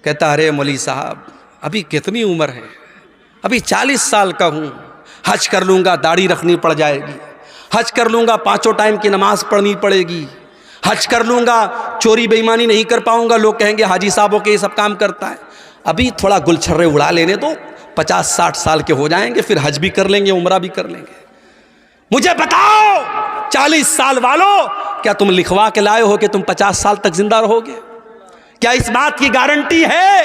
کہتا ارے مولوی صاحب ابھی کتنی عمر ہے، ابھی 40 سال کا ہوں، حج کر لوں گا داڑھی رکھنی پڑ جائے گی، حج کر لوں گا 5 ٹائم کی نماز پڑھنی پڑے گی، حج کر لوں گا چوری بے ایمانی نہیں کر پاؤں گا، لوگ کہیں گے حاجی صاحبوں کے یہ سب کام کرتا ہے، ابھی تھوڑا گل چھرے اڑا لینے دو، 50-60 سال کے ہو جائیں گے، پھر حج بھی کر لیں گے عمرہ بھی کر لیں گے۔ مجھے بتاؤ 40 سال والوں، کیا تم لکھوا کے لائے ہو کہ تم 50 سال تک زندہ رہو گے؟ کیا اس بات کی گارنٹی ہے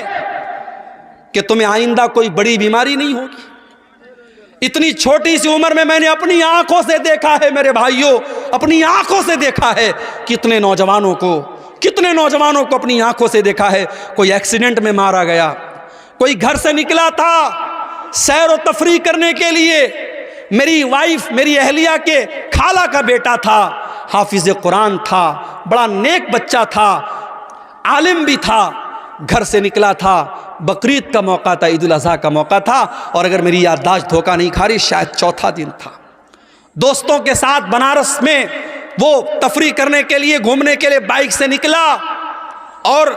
کہ تمہیں آئندہ کوئی بڑی بیماری نہیں ہوگی؟ اتنی چھوٹی سی عمر میں نے اپنی آنکھوں سے دیکھا ہے میرے بھائیوں، اپنی آنکھوں سے دیکھا ہے کتنے نوجوانوں کو اپنی آنکھوں سے دیکھا ہے، کوئی ایکسیڈنٹ میں مارا گیا، کوئی گھر سے نکلا تھا سیر و تفریح کرنے کے لیے، میری وائف میری اہلیہ کے خالہ کا بیٹا تھا، حافظ قرآن تھا، بڑا نیک بچہ تھا، عالم بھی تھا، گھر سے نکلا تھا، بقرعید کا موقع تھا، عید الاضحیٰ کا موقع تھا، اور اگر میری یادداشت دھوکہ نہیں کھا رہی شاید 4تھا دن تھا، دوستوں کے ساتھ بنارس میں وہ تفریح کرنے کے لیے گھومنے کے لیے بائک سے نکلا، اور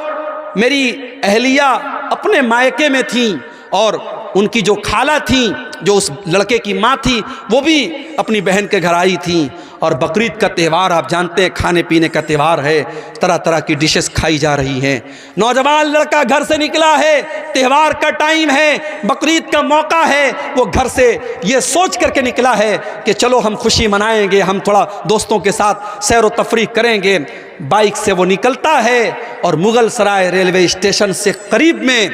میری اہلیہ اپنے مائکے میں تھیں، اور ان کی جو خالہ تھیں جو اس لڑکے کی ماں تھی وہ بھی اپنی بہن کے گھر آئی تھیں، اور بقرعید کا تہوار آپ جانتے ہیں کھانے پینے کا تہوار ہے، طرح طرح کی ڈشز کھائی جا رہی ہیں، نوجوان لڑکا گھر سے نکلا ہے، تہوار کا ٹائم ہے، بقرعید کا موقع ہے، وہ گھر سے یہ سوچ کر کے نکلا ہے کہ چلو ہم خوشی منائیں گے، ہم تھوڑا دوستوں کے ساتھ سیر و تفریح کریں گے۔ بائک سے وہ نکلتا ہے اور مغل سرائے ریلوے اسٹیشن سے قریب میں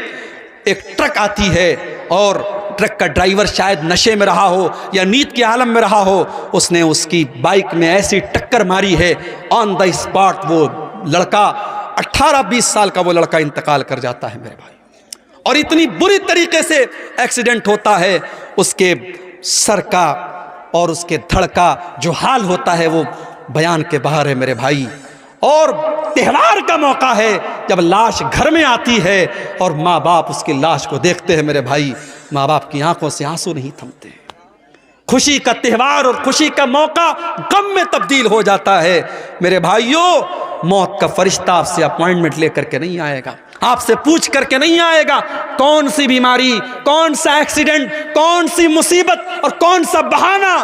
ایک ٹرک آتی ہے، اور ٹرک کا ڈرائیور شاید نشے میں رہا ہو یا نیند کے عالم میں رہا ہو، اس نے اس کی بائک میں ایسی ٹکر ماری ہے، آن دا اسپاٹ وہ لڑکا 18-20 سال کا وہ لڑکا انتقال کر جاتا ہے میرے بھائی، اور اتنی بری طریقے سے ایکسیڈنٹ ہوتا ہے، اس کے سر کا اور اس کے دھڑ کا جو حال ہوتا ہے وہ بیان کے باہر ہے میرے بھائی۔ اور تہوار کا موقع ہے، جب لاش گھر میں آتی ہے اور ماں باپ اس کی لاش کو دیکھتے ہیں میرے بھائی، ماں باپ کی آنکھوں سے آنسو نہیں تھمتے، خوشی کا تہوار اور خوشی کا موقع غم میں تبدیل ہو جاتا ہے میرے بھائیوں۔ موت کا فرشتہ آپ سے اپوائنٹمنٹ لے کر کے نہیں آئے گا، آپ سے پوچھ کر کے نہیں آئے گا کون سی بیماری، کون سا ایکسیڈنٹ، کون سی مصیبت اور کون سا بہانہ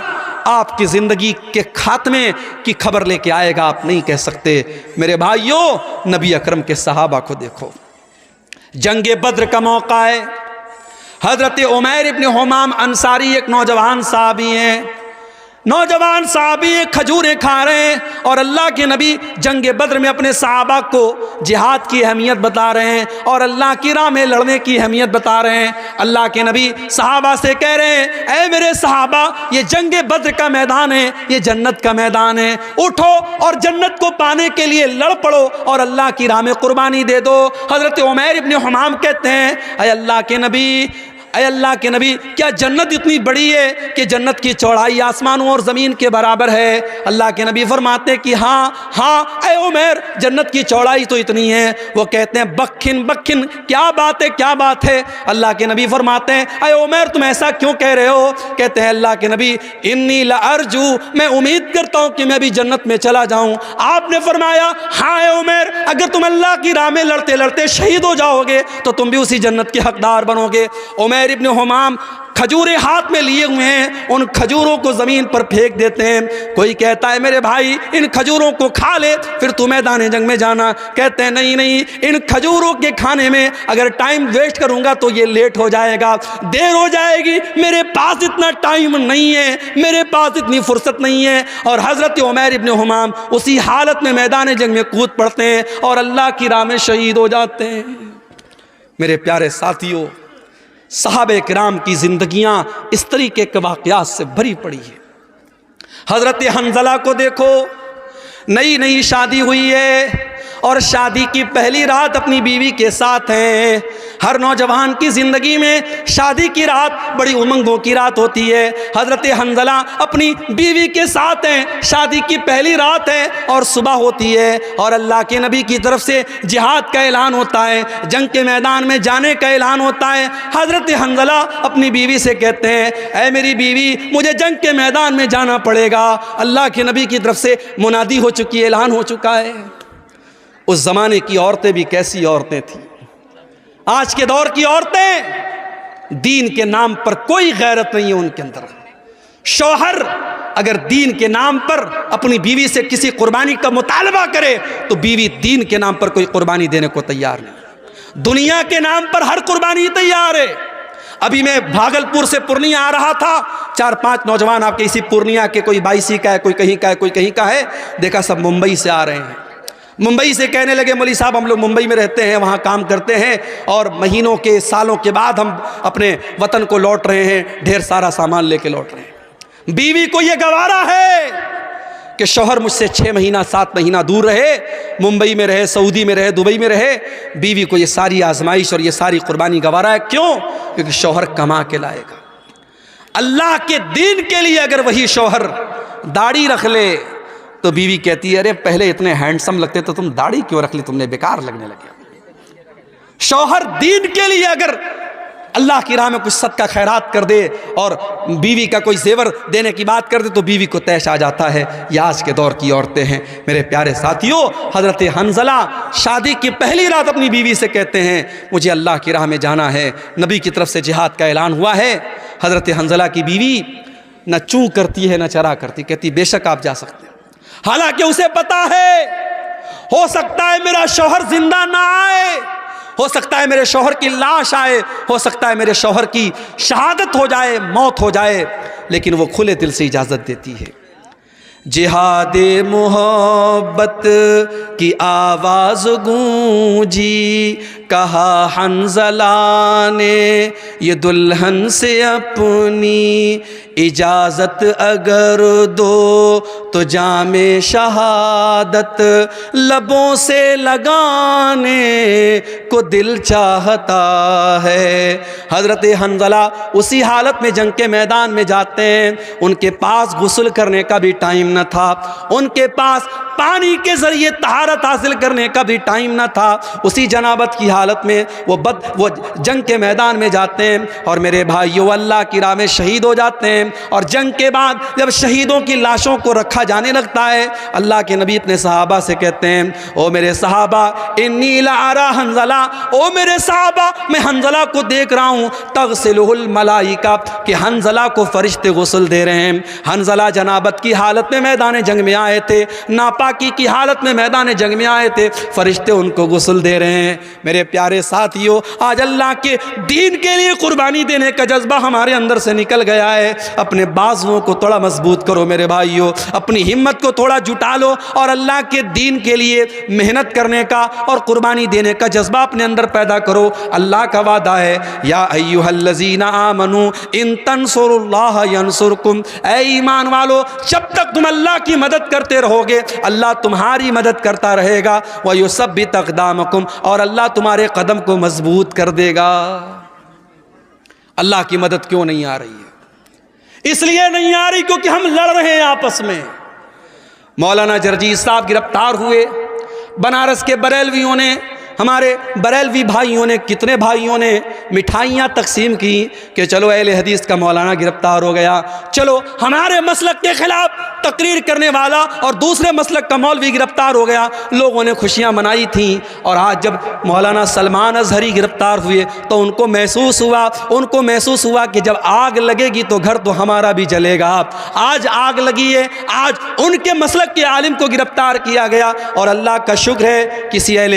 آپ کی زندگی کے خاتمے کی خبر لے کے آئے گا، آپ نہیں کہہ سکتے میرے بھائیوں۔ نبی اکرم کے صحابہ کو دیکھو، جنگ بدر کا موقع ہے، حضرت عمیر ابن حمام انصاری ایک نوجوان صحابی ہیں، نوجوان صحابی کھجوریں کھا رہے ہیں، اور اللہ کے نبی جنگ بدر میں اپنے صحابہ کو جہاد کی اہمیت بتا رہے ہیں اور اللہ کی راہ میں لڑنے کی اہمیت بتا رہے ہیں۔ اللہ کے نبی صحابہ سے کہہ رہے ہیں اے میرے صحابہ، یہ جنگ بدر کا میدان ہے، یہ جنت کا میدان ہے، اٹھو اور جنت کو پانے کے لیے لڑ پڑو اور اللہ کی راہ میں قربانی دے دو۔ حضرت عمیر ابن حمام کہتے ہیں اے اللہ کے نبی کیا جنت اتنی بڑی ہے کہ جنت کی چوڑائی آسمانوں اور زمین کے برابر ہے؟ اللہ کے نبی فرماتے ہیں کہ ہاں اے عمیر جنت کی چوڑائی تو اتنی ہے۔ وہ کہتے ہیں بکھن کیا بات ہے؟ اللہ کے نبی فرماتے ہیں اے عمیر تم ایسا کیوں کہہ رہے ہو؟ کہتے ہیں اللہ کے نبی انی لارجو، میں امید کرتا ہوں کہ میں بھی جنت میں چلا جاؤں۔ آپ نے فرمایا ہاں اے عمیر، اگر تم اللہ کی راہ میں لڑتے لڑتے شہید ہو جاؤ گے تو تم بھی اسی جنت کے حقدار بنو گے۔ عمیر ابن حمام کھجوریں ہاتھ میں لیے ہوئے ہیں، ان کھجوروں کو زمین پر پھینک دیتے ہیں۔ کوئی کہتا ہے میرے بھائی ان کھجوروں کو کھا لے پھر تو میدان جنگ میں جانا، کہتے ہیں نہیں، ان کھجوروں کے کھانے میں اگر ٹائم ویسٹ کروں گا تو یہ لیٹ ہو جائے گا، دیر ہو جائے گی، میرے پاس اتنا ٹائم نہیں ہے، میرے پاس اتنی فرصت نہیں ہے۔ اور حضرت عمیر ابن حمام اسی حالت میں میدان جنگ میں کود پڑتے ہیں اور اللہ کی راہ میں شہید ہو جاتے ہیں۔ میرے پیارے ساتھیوں، صحابہ کرام کی زندگیاں اس طریقے کے واقعات سے بھری پڑی ہے۔ حضرت حنظلہ کو دیکھو، نئی شادی ہوئی ہے اور شادی کی پہلی رات اپنی بیوی کے ساتھ ہیں۔ ہر نوجوان کی زندگی میں شادی کی رات بڑی امنگوں کی رات ہوتی ہے۔ حضرت حنظلہ اپنی بیوی کے ساتھ ہیں، شادی کی پہلی رات ہے اور صبح ہوتی ہے اور اللہ کے نبی کی طرف سے جہاد کا اعلان ہوتا ہے، جنگ کے میدان میں جانے کا اعلان ہوتا ہے۔ حضرت حنظلہ اپنی بیوی سے کہتے ہیں اے میری بیوی مجھے جنگ کے میدان میں جانا پڑے گا، اللہ کے نبی کی طرف سے منادی ہو چکی ہے، اعلان ہو چکا ہے۔ اس زمانے کی عورتیں بھی کیسی عورتیں تھیں، آج کے دور کی عورتیں دین کے نام پر کوئی غیرت نہیں ہے ان کے اندر. شوہر اگر دین کے نام پر اپنی بیوی سے کسی قربانی کا مطالبہ کرے تو بیوی دین کے نام پر کوئی قربانی دینے کو تیار نہیں. دنیا کے نام پر ہر قربانی تیار ہے. ابھی میں بھاگلپور سے پورنیہ آ رہا تھا, 4-5 نوجوان آپ کے اسی پورنیہ کے, کوئی 22 کا ہے, کوئی کہیں کا ہے, کوئی کہیں کا ہے, دیکھا سب ممبئی سے آ رہے ہیں. ممبئی سے کہنے لگے مولوی صاحب ہم لوگ ممبئی میں رہتے ہیں, وہاں کام کرتے ہیں اور مہینوں کے سالوں کے بعد ہم اپنے وطن کو لوٹ رہے ہیں, ڈھیر سارا سامان لے کے لوٹ رہے ہیں. بیوی کو یہ گوارا ہے کہ شوہر مجھ سے 6 مہینہ 7 مہینہ دور رہے, ممبئی میں رہے, سعودی میں رہے, دبئی میں رہے, بیوی کو یہ ساری آزمائش اور یہ ساری قربانی گوارا ہے. کیوں؟ کیونکہ شوہر کما کے لائے گا. اللہ کے دین کے لیے اگر وہی شوہر داڑھی رکھ لے تو بیوی کہتی ہے ارے پہلے اتنے ہینڈسم لگتے تو تم داڑھی کیوں رکھ لی, تم نے بیکار لگنے لگے. شوہر دین کے لیے اگر اللہ کی راہ میں کچھ صدقہ خیرات کر دے اور بیوی کا کوئی زیور دینے کی بات کر دے تو بیوی کو طیش آ جاتا ہے. یہ آج کے دور کی عورتیں ہیں. میرے پیارے ساتھیوں, حضرت حنظلہ شادی کی پہلی رات اپنی بیوی سے کہتے ہیں مجھے اللہ کی راہ میں جانا ہے, نبی کی طرف سے جہاد کا اعلان ہوا ہے. حضرت حنظلہ کی بیوی نہ چوں کرتی ہے نہ چرا کرتی, کہتی بے شک آپ جا سکتے ہیں. حالانکہ اسے پتا ہے ہو سکتا ہے میرا شوہر زندہ نہ آئے, ہو سکتا ہے میرے شوہر کی لاش آئے, ہو سکتا ہے میرے شوہر کی شہادت ہو جائے, موت ہو جائے, لیکن وہ کھلے دل سے اجازت دیتی ہے. جہاد محبت کی آواز گونجی, کہا حنظلہ نے یہ دلہن سے اپنی اجازت اگر دو تو جام شہادت لبوں سے لگانے کو دل چاہتا ہے. حضرت حنظلہ اسی حالت میں جنگ کے میدان میں جاتے ہیں. ان کے پاس غسل کرنے کا بھی ٹائم نہ تھا, ان کے پاس پانی کے ذریعے طہارت حاصل کرنے کا بھی ٹائم نہ تھا. اسی جنابت کی حالت میں وہ جنگ کے میدان میں جاتے ہیں اور میرے بھائیو اللہ کی راہ میں شہید ہو جاتے ہیں. اور جنگ کے بعد جب شہیدوں کی لاشوں کو رکھا جانے لگتا ہے, اللہ کے نبی اپنے صحابہ سے کہتے ہیں او میرے صحابہ انی لارا حنظلہ, او میرے صحابہ میں حنظلہ کو دیکھ رہا ہوں تغسلہ الملائکہ, کہ حنظلہ کو فرشتے غسل دے رہے ہیں. حنظلہ جنابت کی حالت میں میدان جنگ میں آئے تھے, ناپاکی کی حالت میں میدان جنگ میں آئے تھے, فرشتے ان کو غسل دے رہے ہیں. میرے پیارے ساتھیوں, آج اللہ کے دین کے لیے قربانی دینے کا جذبہ ہمارے اندر سے نکل گیا ہے. اپنے بازوؤں کو تھوڑا مضبوط کرو میرے بھائیوں, اپنی ہمت کو تھوڑا جٹا لو اور اللہ کے دین کے لیے محنت کرنے کا اور قربانی دینے کا جذبہ اپنے اندر پیدا کرو. اللہ کا وعدہ ہے یا ایھا الذین آمنوا ان تنصروا اللہ ینصرکم, اے ایمان والو جب تک تم اللہ کی مدد کرتے رہو گے اللہ تمہاری مدد کرتا رہے گا. وَيُثَبِّتْ أَقْدَامَكُمْ, اور اللہ تمہارے قدم کو مضبوط کر دے گا. اللہ کی مدد کیوں نہیں آ رہی ہے؟ اس لیے نہیں آ رہی کیونکہ ہم لڑ رہے ہیں آپس میں. مولانا جرجیز صاحب گرفتار ہوئے, بنارس کے بریلویوں نے, ہمارے بریلوی بھائیوں نے, کتنے بھائیوں نے مٹھائیاں تقسیم کی کہ چلو اہل حدیث کا مولانا گرفتار ہو گیا, چلو ہمارے مسلک کے خلاف تقریر کرنے والا اور دوسرے مسلک کا مولوی گرفتار ہو گیا. لوگوں نے خوشیاں منائی تھیں. اور آج جب مولانا سلمان اظہری گرفتار ہوئے تو ان کو محسوس ہوا کہ جب آگ لگے گی تو گھر تو ہمارا بھی جلے گا. آج آگ لگی ہے, آج ان کے مسلک کے عالم کو گرفتار کیا گیا. اور اللہ کا شکر ہے کسی اہل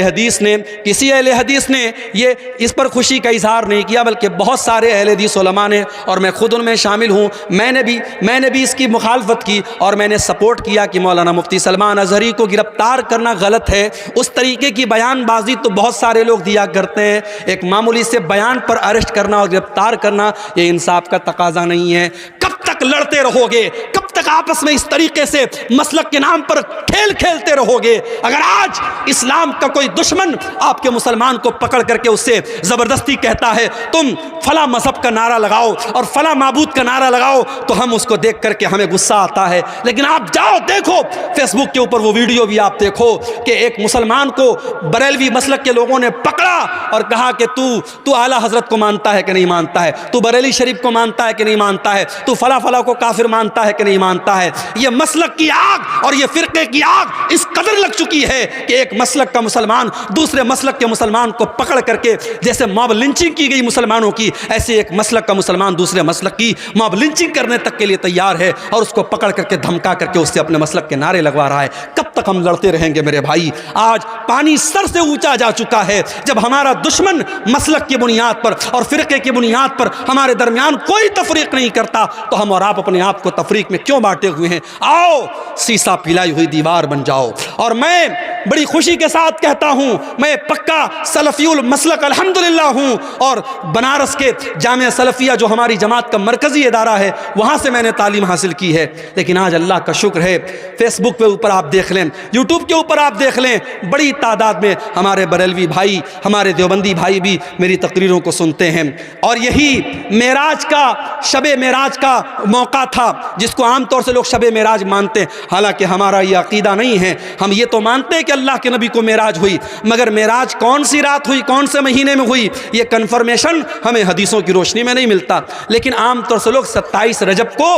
حدیث نے یہ اس پر خوشی کا اظہار نہیں کیا, بلکہ بہت سارے اہل حدیث علماء نے, اور میں خود ان میں شامل ہوں, میں نے بھی اس کی مخالفت کی اور میں نے سپورٹ کیا کہ مولانا مفتی سلمان اظہری کو گرفتار کرنا غلط ہے. اس طریقے کی بیان بازی تو بہت سارے لوگ دیا کرتے ہیں, ایک معمولی سے بیان پر اریسٹ کرنا اور گرفتار کرنا یہ انصاف کا تقاضا نہیں ہے. کب تک لڑتے رہو گے, کب تک آپس میں اس طریقے سے مسلک کے نام پر کھیل کھیلتے رہو گے؟ اگر آج اسلام کا کوئی دشمن آپ کے مسلمان کو پکڑ کر کے اس سے زبردستی کہتا ہے تم فلاں مذہب کا نعرہ لگاؤ اور فلاں معبود کا نعرہ لگاؤ, تو ہم اس کو دیکھ کر کے ہمیں غصہ آتا ہے. لیکن آپ جاؤ دیکھو فیس بک کے اوپر وہ ویڈیو بھی آپ دیکھو کہ ایک مسلمان کو بریلوی مسلک کے لوگوں نے پکڑا اور کہا کہ تو اعلیٰ حضرت کو مانتا ہے کہ نہیں مانتا ہے, تو بریلی شریف کو مانتا ہے کہ نہیں مانتا ہے, تو فلاں کو کافر مانتا ہے کہ نہیں مانتا ہے. یہ مسلک کی آگ اور یہ فرقے کی آگ اس قدر لگ چکی ہے کہ ایک مسلک کا مسلمان دوسرے مسلک کے مسلمان کو پکڑ کر کے جیسے موب لنچنگ کی گئی مسلمانوں کی، ایسے ایک مسلک کا مسلمان دوسرے مسلک کی موب لنچنگ کرنے تک کے لیے تیار ہے اور اس کو پکڑ کر کے دھمکا کر کے اس سے اپنے مسلک کے نعرے لگوا رہا ہے. کب تک ہم لڑتے رہیں گے میرے بھائی؟ آج پانی سر سے اونچا جا چکا ہے. جب ہمارا دشمن مسلک کی بنیاد پر اور فرقے کی بنیاد پر ہمارے درمیان کوئی تفریق نہیں کرتا تو ہم اور آپ اپنے آپ کو تفریق میں کیوں بانٹے ہوئے ہیں؟ آؤ سیسا پلائی ہوئی دیوار بن جاؤ. اور میں بڑی خوشی کے ساتھ کہتا ہوں میں پکا سلفی المسلک الحمدللہ ہوں، اور بنارس کے جامعہ سلفیہ جو ہماری جماعت کا مرکزی ادارہ ہے وہاں سے میں نے تعلیم حاصل کی ہے. لیکن آج اللہ کا شکر ہے فیس بک پہ اوپر آپ دیکھ لیں، یوٹیوب کے اوپر آپ دیکھ لیں، بڑی تعداد میں ہمارے بریلوی بھائی ہمارے دیوبندی بھائی بھی میری تقریروں کو سنتے ہیں. اور یہی معراج کا شب معراج کا موقع تھا جس کو عام طور سے لوگ شب معراج مانتے ہیں، حالانکہ ہمارا یہ عقیدہ نہیں ہے. ہم یہ تو مانتے ہیں کہ اللہ کے نبی کو معراج ہوئی، مگر معراج کون سی رات ہوئی، کون سے مہینے میں ہوئی، یہ کنفرمیشن ہمیں حدیثوں کی روشنی میں نہیں ملتا. لیکن عام طور سے لوگ 27 رجب کو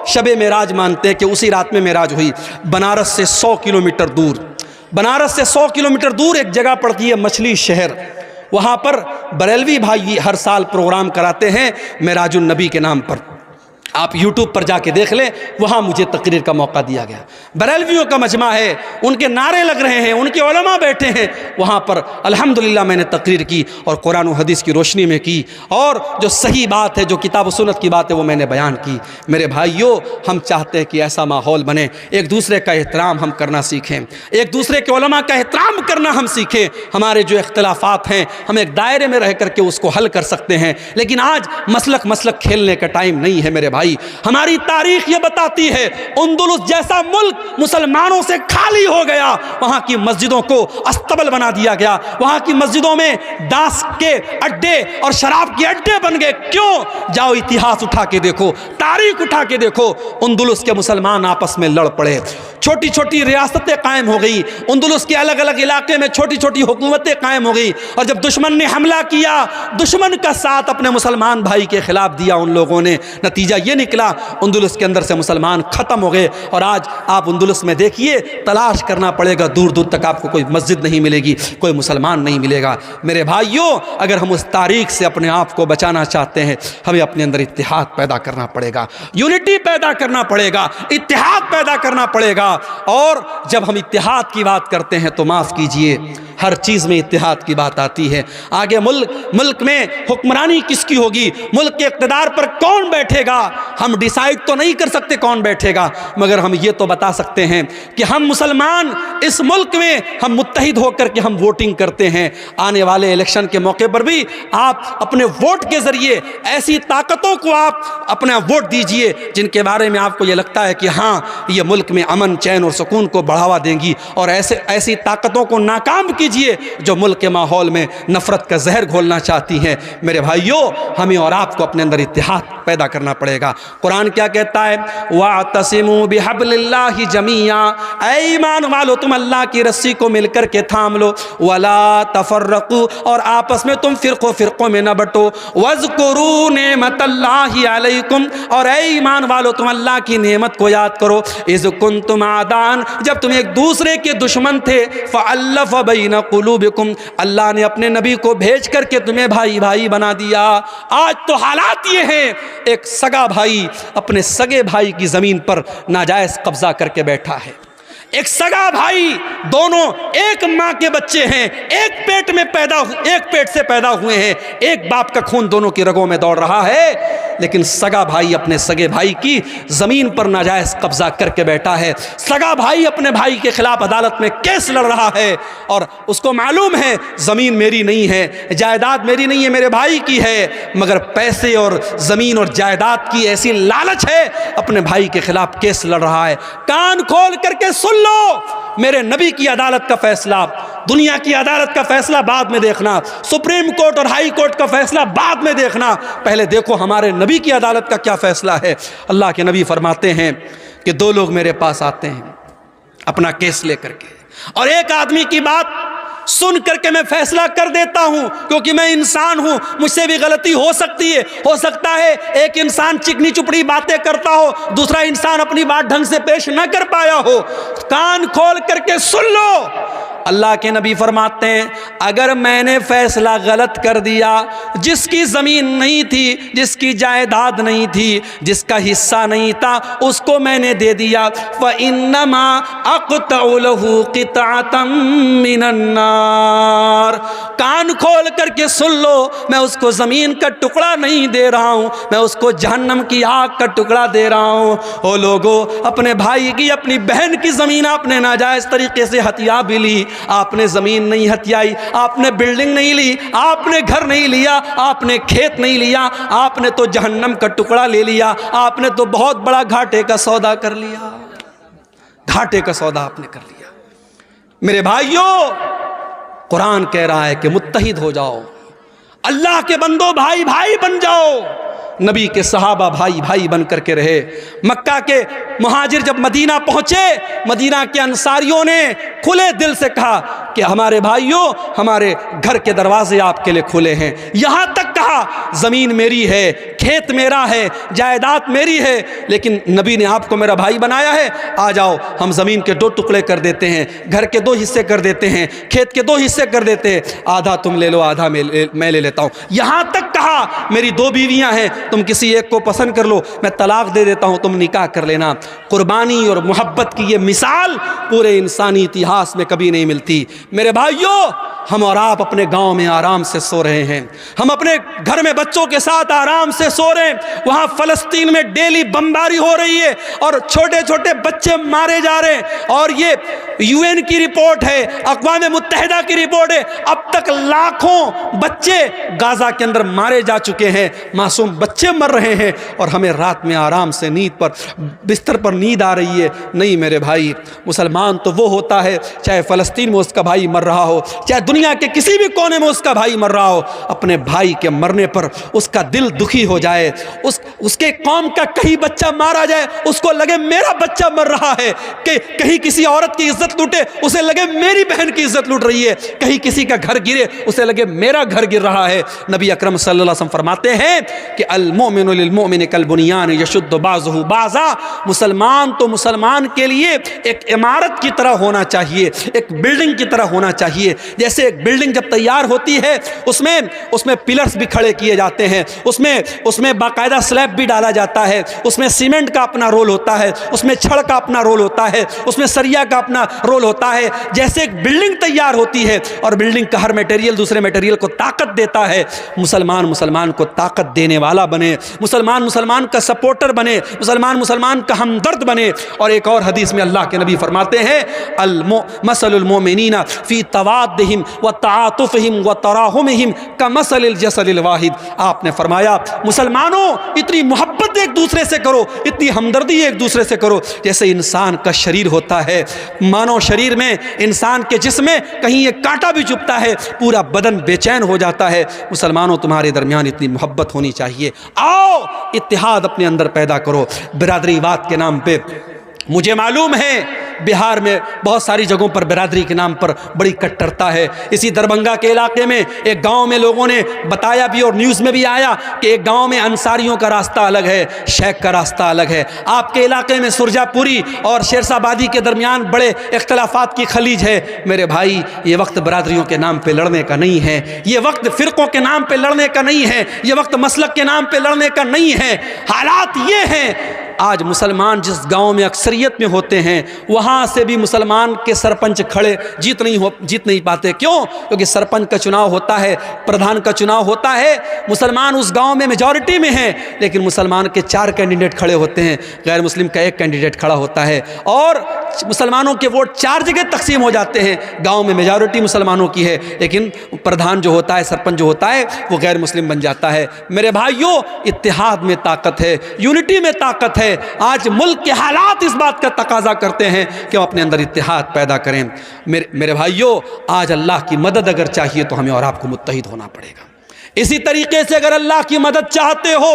شب معراج مانتے ہیں کہ اسی رات میں معراج ہوئی. بنارس سے 100 کلومیٹر دور، بنارس سے 100 کلومیٹر دور ایک جگہ پڑتی ہے مچھلی شہر، وہاں پر بریلوی بھائی ہر سال پروگرام کراتے ہیں معراج النبی کے نام پر. آپ یوٹیوب پر جا کے دیکھ لیں، وہاں مجھے تقریر کا موقع دیا گیا. بریلویوں کا مجمع ہے، ان کے نعرے لگ رہے ہیں، ان کے علماء بیٹھے ہیں، وہاں پر الحمدللہ میں نے تقریر کی اور قرآن و حدیث کی روشنی میں کی، اور جو صحیح بات ہے، جو کتاب و سنت کی بات ہے وہ میں نے بیان کی. میرے بھائیوں، ہم چاہتے ہیں کہ ایسا ماحول بنے، ایک دوسرے کا احترام ہم کرنا سیکھیں، ایک دوسرے کے علماء کا احترام کرنا ہم سیکھیں. ہمارے جو اختلافات ہیں ہم ایک دائرے میں رہ کر کے اس کو حل کر سکتے ہیں. لیکن آج مسلک کھیلنے کا ٹائم نہیں ہے میرے بھائی. ہماری تاریخ یہ بتاتی ہے اندلس جیسا ملک مسلمانوں سے خالی ہو گیا، وہاں کی مسجدوں کو استبل بنا دیا گیا، وہاں کی مسجدوں میں ڈاس کے اڈے اور شراب کے اڈے بن گئے. کیوں؟ جاؤ اتہاس اٹھا کے دیکھو، تاریخ اٹھا کے دیکھو. اندلس کے مسلمان آپس میں لڑ پڑے، چھوٹی چھوٹی ریاستیں قائم ہو گئی، اندلس کے الگ الگ علاقے میں چھوٹی چھوٹی حکومتیں قائم ہو گئی. اور جب دشمن نے حملہ کیا، دشمن کا ساتھ اپنے مسلمان بھائی کے خلاف دیا ان لوگوں نے، نتیجہ یہ نکلا اندلس کے اندر سے مسلمان ختم ہو گئے. اور آج آپ اندلس میں دیکھیے، تلاش کرنا پڑے گا، دور دور تک آپ کو کوئی مسجد نہیں ملے گی، کوئی مسلمان نہیں ملے گا. میرے بھائیوں، اگر ہم اس تاریخ سے اپنے آپ کو بچانا چاہتے ہیں، ہمیں اپنے اندر اتحاد پیدا کرنا پڑے گا، یونٹی پیدا کرنا پڑے گا، اتحاد پیدا کرنا پڑے گا. اور جب ہم اتحاد کی بات کرتے ہیں تو معاف کیجئے، ہر چیز میں اتحاد کی بات آتی ہے. آگے ملک میں حکمرانی کس کی ہوگی، ملک کے اقتدار پر کون بیٹھے گا، ہم ڈیسائیڈ تو نہیں کر سکتے کون بیٹھے گا، مگر ہم یہ تو بتا سکتے ہیں کہ ہم مسلمان اس ملک میں ہم متحد ہو کر کے ہم ووٹنگ کرتے ہیں. آنے والے الیکشن کے موقع پر بھی آپ اپنے ووٹ کے ذریعے ایسی طاقتوں کو آپ اپنا ووٹ دیجئے جن کے بارے میں آپ کو یہ لگتا ہے کہ ہاں یہ ملک میں امن چین اور سکون کو بڑھاوا دیں گی، اور ایسی طاقتوں کو ناکام کیجئے جو ملک کے ماحول میں نفرت کا زہر گھولنا چاہتی ہیں. میرے بھائیوں، ہمیں اور آپ کو اپنے اندر اتحاد پیدا کرنا پڑے گا. قرآن کیا کہتا ہے؟ وَاعْتَصِمُوا بِحَبْلِ اللَّهِ جَمِيعًا، اے ایمان والو تم اللہ کی رسی کو مل کر کے تھام لو، وَلَا تَفَرَّقُوا، اور آپس میں تم فرقوں میں نہ بٹو، وَاذْكُرُوا نِعْمَتَ اللَّهِ عَلَيْكُمْ، اور اے ایمان والو تم اللہ کی نعمت کو یاد کرو، اِذْ كُنْتُمْ أَعْدَاءً، جب تم ایک دوسرے کے دشمن تھے، فَأَلَّفَ بَيْنَ قُلُوبِكُمْ، اللہ نے اپنے نبی کو بھیج کر کے تمہیں بھائی بھائی بنا دیا. آج تو حالات یہ ہیں، ایک سگا بھائی اپنے سگے بھائی کی زمین پر ناجائز قبضہ کر کے بیٹھا ہے. ایک سگا بھائی، دونوں ایک ماں کے بچے ہیں، ایک پیٹ سے پیدا ہوئے ہیں، ایک باپ کا خون دونوں کی رگوں میں دوڑ رہا ہے، لیکن سگا بھائی اپنے سگے بھائی کی زمین پر ناجائز قبضہ کر کے بیٹھا ہے. سگا بھائی اپنے بھائی کے خلاف عدالت میں کیس لڑ رہا ہے، اور اس کو معلوم ہے زمین میری نہیں ہے، جائیداد میری نہیں ہے، میرے بھائی کی ہے، مگر پیسے اور زمین اور جائیداد کی ایسی لالچ ہے، اپنے بھائی کے خلاف کیس لڑ رہا ہے. کان کھول کر کے سن لو، میرے نبی کی عدالت کا فیصلہ، دنیا کی عدالت کا فیصلہ بعد میں دیکھنا، سپریم کورٹ اور ہائی کورٹ کا فیصلہ بعد میں دیکھنا، پہلے دیکھو ہمارے نبی کی عدالت کا کیا فیصلہ ہے. اللہ کے نبی فرماتے ہیں کہ 2 لوگ میرے پاس آتے ہیں اپنا کیس لے کر کے، اور ایک آدمی کی بات سن کر کے میں فیصلہ کر دیتا ہوں، کیونکہ میں انسان ہوں، مجھ سے بھی غلطی ہو سکتی ہے۔ ہو سکتا ہے ایک انسان چکنی چپڑی باتیں کرتا ہو، دوسرا انسان اپنی بات ڈھنگ سے پیش نہ کر پایا ہو۔ کان کھول کر کے سن لو۔ اللہ کے نبی فرماتے ہیں اگر میں نے فیصلہ غلط کر دیا، جس کی زمین نہیں تھی، جس کی جائیداد نہیں تھی، جس کا حصہ نہیں تھا، اس کو میں نے دے دیا، فَإِنَّمَا أَقْطَعُ لَهُ قِطْعَةً مِّنَ النَّارِ۔ کان کھول کر کے سن لو، میں اس کو زمین کا ٹکڑا نہیں دے رہا ہوں، میں اس کو جہنم کی آگ کا ٹکڑا دے رہا ہوں۔ او لوگو، اپنے بھائی کی، اپنی بہن کی زمین آپ نے ناجائز طریقے سے ہتھیا بھی لی۔ آپ نے زمین نہیں ہتھیائی، آپ نے بلڈنگ نہیں لی، آپ نے گھر نہیں لیا، آپ نے کھیت نہیں لیا، آپ نے تو جہنم کا ٹکڑا لے لیا، آپ نے تو بہت بڑا گھاٹے کا سودا کر لیا۔ گھاٹے کا سودا آپ نے کر لیا۔ میرے بھائیوں، قرآن کہہ رہا ہے کہ متحد ہو جاؤ، اللہ کے بندو بھائی بھائی بن جاؤ۔ نبی کے صحابہ بھائی بھائی بن کر کے رہے۔ مکہ کے مہاجر جب مدینہ پہنچے، مدینہ کے انصاریوں نے کھلے دل سے کہا کہ ہمارے بھائیوں، ہمارے گھر کے دروازے آپ کے لیے کھلے ہیں۔ یہاں تک کہا زمین میری ہے، کھیت میرا ہے، جائیداد میری ہے، لیکن نبی نے آپ کو میرا بھائی بنایا ہے، آ جاؤ ہم زمین کے 2 ٹکڑے کر دیتے ہیں، گھر کے 2 حصے کر دیتے ہیں، کھیت کے 2 حصے کر دیتے ہیں، آدھا تم لے لو، آدھا میں لے لیتا ہوں۔ یہاں تک کہا میری 2 بیویاں ہیں، تم کسی ایک کو پسند کر لو، میں طلاق دے دیتا ہوں، تم نکاح کر لینا۔ قربانی اور محبت کی یہ مثال پورے انسانی اتہاس میں کبھی نہیں ملتی۔ میرے بھائیوں، ہم اور آپ اپنے گاؤں میں آرام سے سو رہے ہیں، ہم اپنے گھر میں بچوں کے ساتھ آرام سے سو رہے ہیں، وہاں فلسطین میں ڈیلی بمباری ہو رہی ہے اور چھوٹے چھوٹے بچے مارے جا رہے ہیں، اور یہ UN کی رپورٹ ہے، اقوام متحدہ کی رپورٹ ہے، اب تک لاکھوں بچے غزہ کے اندر مارے جا چکے ہیں، معصوم بچے مر رہے ہیں، اور ہمیں رات میں آرام سے نیند پر، بستر پر نیند آ رہی ہے۔ نہیں میرے بھائی، مسلمان تو وہ ہوتا ہے چاہے فلسطین میں اس کا بھائی مر رہا ہو، چاہے دنیا کے کسی بھی کونے میں اس کا بھائی مر رہا ہو، اپنے بھائی کے مرنے پر اس کا دل دکھی ہو جائے، اس کے قوم کا کہیں بچہ مارا جائے، اس کو لگے میرا بچہ مر رہا ہے، کہ کہیں کسی عورت کی عزت لوٹے، اسے لگے میری بہن کی عزت لوٹ رہی ہے، کہیں کسی کا گھر گرے، اسے لگے میرا گھر گر رہا ہے۔ نبی اکرم صلی اللہ علیہ وسلم فرماتے ہیں کہ المؤمن للمؤمن کالبنیان یشد بعضہ بعضا، مسلمان تو مسلمان کے لیے ایک عمارت کی طرح ہونا چاہیے، ایک بلڈنگ کی طرح ہونا چاہیے۔ جیسے ایک بلڈنگ جب تیار ہوتی ہے، اس میں پلرز بھی کھڑے کیے جاتے ہیں، اس میں باقاعدہ سلیب بھی ڈالا جاتا ہے، اس میں سیمنٹ کا اپنا رول ہوتا ہے، اس میں چھڑ کا اپنا رول ہوتا ہے، اس میں سریا کا اپنا رول ہوتا ہے۔ جیسے ایک بلڈنگ تیار ہوتی ہے اور بلڈنگ کا ہر میٹیریل دوسرے میٹیریل کو طاقت دیتا ہے، مسلمان کو طاقت دینے والا بنے، مسلمان کا سپورٹر بنے، مسلمان کا ہمدرد بنے۔ اور ایک اور حدیث میں اللہ کے نبی فرماتے ہیں مثل المؤمنین فی توادہم وتعاطفہم وتراحمہم کمثل الجسد الواحد۔ آپ نے فرمایا مسلمانوں اتنی محبت ایک دوسرے سے کرو، اتنی ہمدردی ایک دوسرے سے کرو جیسے انسان کا شریر ہوتا ہے۔ مانو شریر میں، انسان کے جسم میں کہیں ایک کانٹا بھی چبھتا ہے پورا بدن بے چین ہو جاتا ہے۔ مسلمانوں تمہارے درمیان اتنی محبت ہونی چاہیے، آؤ اتحاد اپنے اندر پیدا کرو۔ برادری واد کے نام پہ مجھے معلوم ہے بہار میں بہت ساری جگہوں پر برادری کے نام پر بڑی کٹرتا ہے۔ اسی دربھنگا کے علاقے میں ایک گاؤں میں لوگوں نے بتایا بھی اور نیوز میں بھی آیا کہ ایک گاؤں میں انصاریوں کا راستہ الگ ہے، شیخ کا راستہ الگ ہے۔ آپ کے علاقے میں سرجا پوری اور شیرسا بادی کے درمیان بڑے اختلافات کی خلیج ہے۔ میرے بھائی، یہ وقت برادریوں کے نام پہ لڑنے کا نہیں ہے، یہ وقت فرقوں کے نام پہ لڑنے کا نہیں ہے، یہ وقت مسلک کے نام پہ لڑنے کا نہیں ہے۔ حالات یہ ہیں، آج مسلمان جس گاؤں میں اکثریت میں ہوتے ہیں وہاں سے بھی مسلمان کے سرپنچ کھڑے جیت نہیں پاتے۔ کیوں؟ کیونکہ سرپنچ کا چناؤ ہوتا ہے، پردھان کا چناؤ ہوتا ہے، مسلمان اس گاؤں میں میجورٹی میں ہیں، لیکن مسلمان کے 4 کینڈیڈیٹ کھڑے ہوتے ہیں، غیر مسلم کا 1 کینڈیڈیٹ کھڑا ہوتا ہے، اور مسلمانوں کے ووٹ 4 جگہ تقسیم ہو جاتے ہیں۔ گاؤں میں میجورٹی مسلمانوں کی ہے، لیکن پردھان جو ہوتا ہے، سرپنچ جو ہوتا ہے، وہ غیر مسلم بن جاتا ہے۔ میرے بھائیوں، اتحاد میں طاقت ہے، یونٹی میں طاقت ہے۔ آج ملک کے حالات اس بات کا تقاضا کرتے ہیں کہ ہم اپنے اندر اتحاد پیدا کریں۔ میرے بھائیوں، آج اللہ کی مدد اگر چاہیے تو ہمیں اور آپ کو متحد ہونا پڑے گا۔ اسی طریقے سے اگر اللہ کی مدد چاہتے ہو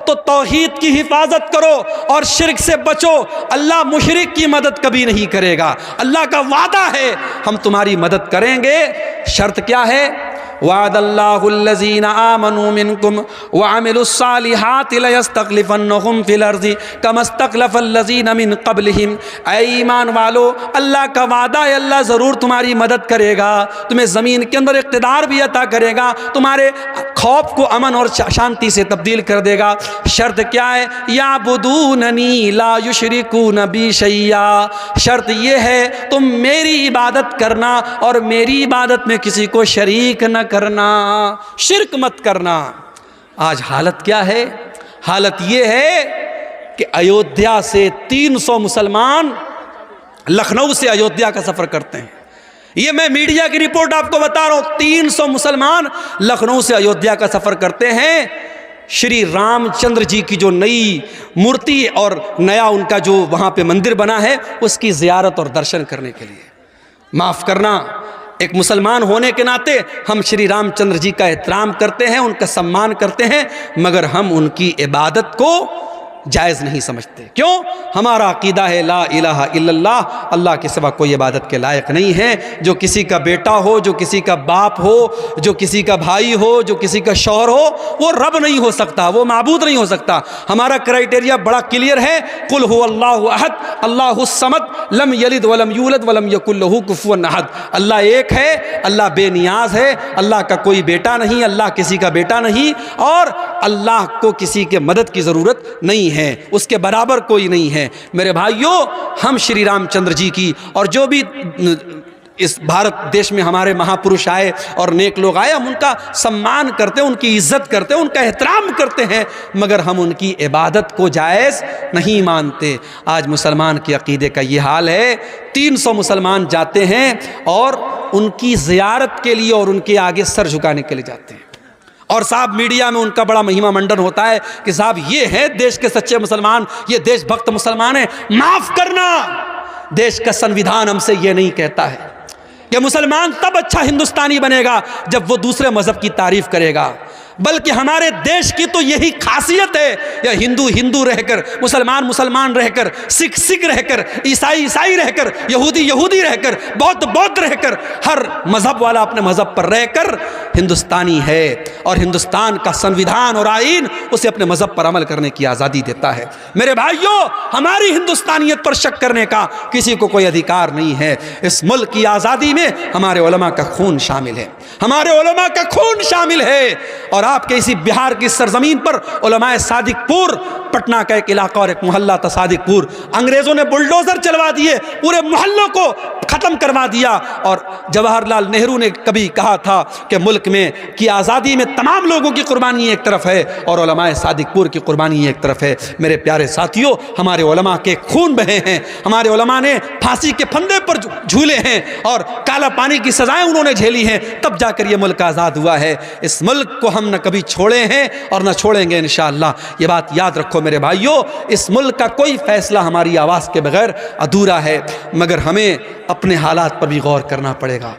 تو توحید کی حفاظت کرو اور شرک سے بچو. اللہ مشرک کی مدد کبھی نہیں کرے گا. اللہ کا وعدہ ہے ہم تمہاری مدد کریں گے. شرط کیا ہے؟ وعد اللہ الذین آمنوا منکم وعملوا الصالحات لیستخلفنہم فی الارض کما استخلف الذین من قبلہم. اے ایمان والو، اللہ کا وعدہ ہے اللہ ضرور تمہاری مدد کرے گا، تمہیں زمین کے اندر اقتدار بھی عطا کرے گا، تمہارے خوف کو امن اور شانتی سے تبدیل کر دے گا. شرط کیا ہے؟ یعبدوننی لا یشرکون بی شیئا. شرط یہ ہے تم میری عبادت کرنا اور میری عبادت میں کسی کو شریک نہ کرنا، شرک مت کرنا. آج حالت کیا ہے؟ حالت یہ ہے کہ ایودھیا سے 300 مسلمان لکھنؤ سے ایودھیا کا سفر کرتے ہیں. یہ میں میڈیا کی رپورٹ آپ کو بتا رہا ہوں. 300 مسلمان لکھنؤ سے ایودھیا کا سفر کرتے ہیں شری رام چندر جی کی جو نئی مورتی اور نیا ان کا جو وہاں پہ مندر بنا ہے اس کی زیارت اور درشن کرنے کے لیے. معاف کرنا، ایک مسلمان ہونے کے ناطے ہم شری رام چندر جی کا احترام کرتے ہیں، ان کا سمان کرتے ہیں، مگر ہم ان کی عبادت کو جائز نہیں سمجھتے. کیوں؟ ہمارا عقیدہ ہے لا الہ الا اللہ، اللہ کے سوا کوئی عبادت کے لائق نہیں ہے. جو کسی کا بیٹا ہو، جو کسی کا باپ ہو، جو کسی کا بھائی ہو، جو کسی کا شوہر ہو، وہ رب نہیں ہو سکتا، وہ معبود نہیں ہو سکتا. ہمارا کرائٹیریا بڑا کلیئر ہے. قل هو اللہ احد اللہ الصمد لم یلد ولم یولد ولم یکن لہ کفوا احد. اللہ ایک ہے، اللہ بے نیاز ہے، اللہ کا کوئی بیٹا نہیں، اللہ کسی کا بیٹا نہیں، اور اللہ کو کسی کے مدد کی ضرورت نہیں ہے، اس کے برابر کوئی نہیں ہے. میرے بھائیوں، ہم شری رام چندر جی کی اور جو بھی اس بھارت دیش میں ہمارے مہاپروش آئے اور نیک لوگ آئے، ہم ان کا سمان کرتے ہیں، ان کی عزت کرتے ہیں، ان کا احترام کرتے ہیں، مگر ہم ان کی عبادت کو جائز نہیں مانتے. آج مسلمان کے عقیدے کا یہ حال ہے. 300 مسلمان جاتے ہیں اور ان کی زیارت کے لیے اور ان کے آگے سر جھکانے کے لیے جاتے ہیں. اور صاحب میڈیا میں ان کا بڑا مہیما منڈن ہوتا ہے کہ صاحب یہ ہیں دیش کے سچے مسلمان، یہ دیش بھکت مسلمان ہیں. معاف کرنا، دیش کا سنویدھان ہم سے یہ نہیں کہتا ہے کہ مسلمان تب اچھا ہندوستانی بنے گا جب وہ دوسرے مذہب کی تعریف کرے گا، بلکہ ہمارے دیش کی تو یہی خاصیت ہے. یا ہندو ہندو رہ کر، مسلمان مسلمان رہ کر، سکھ سکھ رہ کر، عیسائی عیسائی رہ کر، یہودی یہودی رہ کر، بودھ بودھ رہ کر، ہر مذہب والا اپنے مذہب پر رہ کر ہندوستانی ہے. اور ہندوستان کا سنویدھان اور آئین اسے اپنے مذہب پر عمل کرنے کی آزادی دیتا ہے. میرے بھائیوں، ہماری ہندوستانیت پر شک کرنے کا کسی کو کوئی ادھیکار نہیں ہے. اس ملک کی آزادی میں ہمارے علماء کا خون شامل ہے، ہمارے علماء کا خون شامل ہے. اور آپ کے اسی بہار کی سرزمین پر علماء صادق پور، پٹنہ کا ایک علاقہ اور ایک محلہ تھا صادق پور، انگریزوں نے بلڈوزر چلوا دیے، پورے محلوں کو ختم کروا دیا. اور جواہر لال نہرو نے کبھی کہا تھا کہ ملک میں کی آزادی میں تمام لوگوں کی قربانی ایک طرف ہے اور علماء صادق پور کی قربانی ایک طرف ہے. میرے پیارے ساتھیوں، ہمارے علماء کے خون بہے ہیں، ہمارے علماء نے پھانسی کے پھندے پر جھولے ہیں اور کالا پانی کی سزائیں انہوں نے جھیلی ہیں، تب جا کر یہ ملک آزاد ہوا ہے. اس ملک کو ہم نہ کبھی چھوڑے ہیں اور نہ چھوڑیں گے انشاءاللہ. یہ بات یاد رکھو میرے بھائیوں، اس ملک کا کوئی فیصلہ ہماری آواز کے بغیر ادھورا ہے، مگر ہمیں اپنے حالات پر بھی غور کرنا پڑے گا.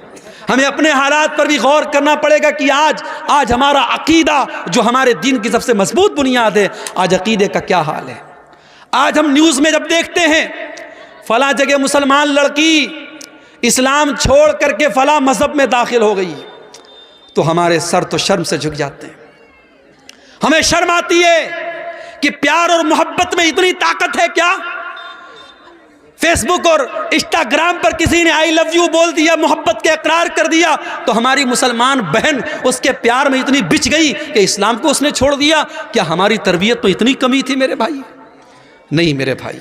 ہمیں اپنے حالات پر بھی غور کرنا پڑے گا کہ آج ہمارا عقیدہ جو ہمارے دین کی سب سے مضبوط بنیاد ہے، آج عقیدے کا کیا حال ہے. آج ہم نیوز میں جب دیکھتے ہیں فلاں جگہ مسلمان لڑکی اسلام چھوڑ کر کے فلاں مذہب میں داخل ہو گئی، تو ہمارے سر تو شرم سے جھک جاتے ہیں. ہمیں شرم آتی ہے کہ پیار اور محبت میں اتنی طاقت ہے کیا؟ فیس بک اور انسٹاگرام پر کسی نے آئی لو یو بول دیا، محبت کے اقرار کر دیا، تو ہماری مسلمان بہن اس کے پیار میں اتنی بچ گئی کہ اسلام کو اس نے چھوڑ دیا. کیا ہماری تربیت میں اتنی کمی تھی میرے بھائی؟ نہیں میرے بھائی،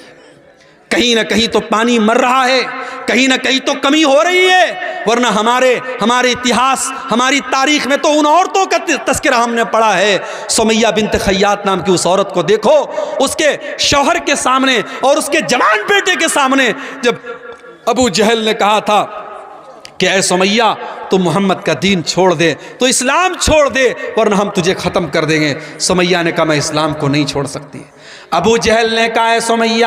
کہیں نہ کہیں تو پانی مر رہا ہے، کہیں نہ کہیں تو کمی ہو رہی ہے. ورنہ ہمارے اتہاس، ہماری تاریخ میں تو ان عورتوں کا تذکرہ ہم نے پڑھا ہے. سمیہ بنت خیاط نام کی اس عورت کو دیکھو، اس کے شوہر کے سامنے اور اس کے جوان بیٹے کے سامنے جب ابو جہل نے کہا تھا کہ اے سمیہ تم محمد کا دین چھوڑ دے، تو اسلام چھوڑ دے ورنہ ہم تجھے ختم کر دیں گے، سمیہ نے کہا میں اسلام کو نہیں چھوڑ سکتی. ابو جہل نے کہا ہے سمیہ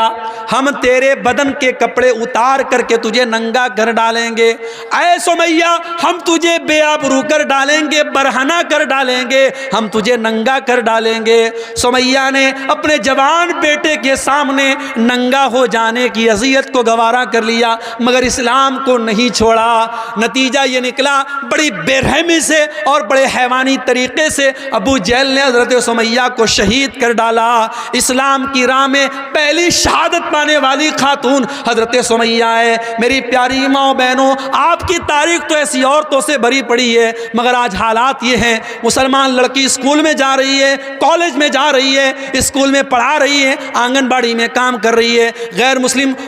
ہم تیرے بدن کے کپڑے اتار کر کے تجھے ننگا کر ڈالیں گے، اے سمیہ ہم تجھے بے آبرو کر ڈالیں گے، برہنہ کر ڈالیں گے، ہم تجھے ننگا کر ڈالیں گے۔ سمیہ نے اپنے جوان بیٹے کے سامنے ننگا ہو جانے کی اذیت کو گوارا کر لیا، مگر اسلام کو نہیں چھوڑا۔ نتیجہ یہ نکلا بڑی بے رحمی سے اور بڑے حیوانی طریقے سے ابو جہل نے حضرت سمیہ کو شہید کر ڈالا۔ اسلام کی راہ میں پہلی شہادت پانے والی خاتون حضرت سمیہ ہے۔ میری پیاری ماں بہنوں، آپ کی تاریخ تو ایسی عورتوں سے بھری پڑی ہے، مگر آج حالات یہ ہیں مسلمان لڑکی اسکول میں جا رہی ہے، کالج میں جا رہی ہے، اسکول میں پڑھا رہی ہے، آنگن باڑی میں کام کر رہی ہے، غیر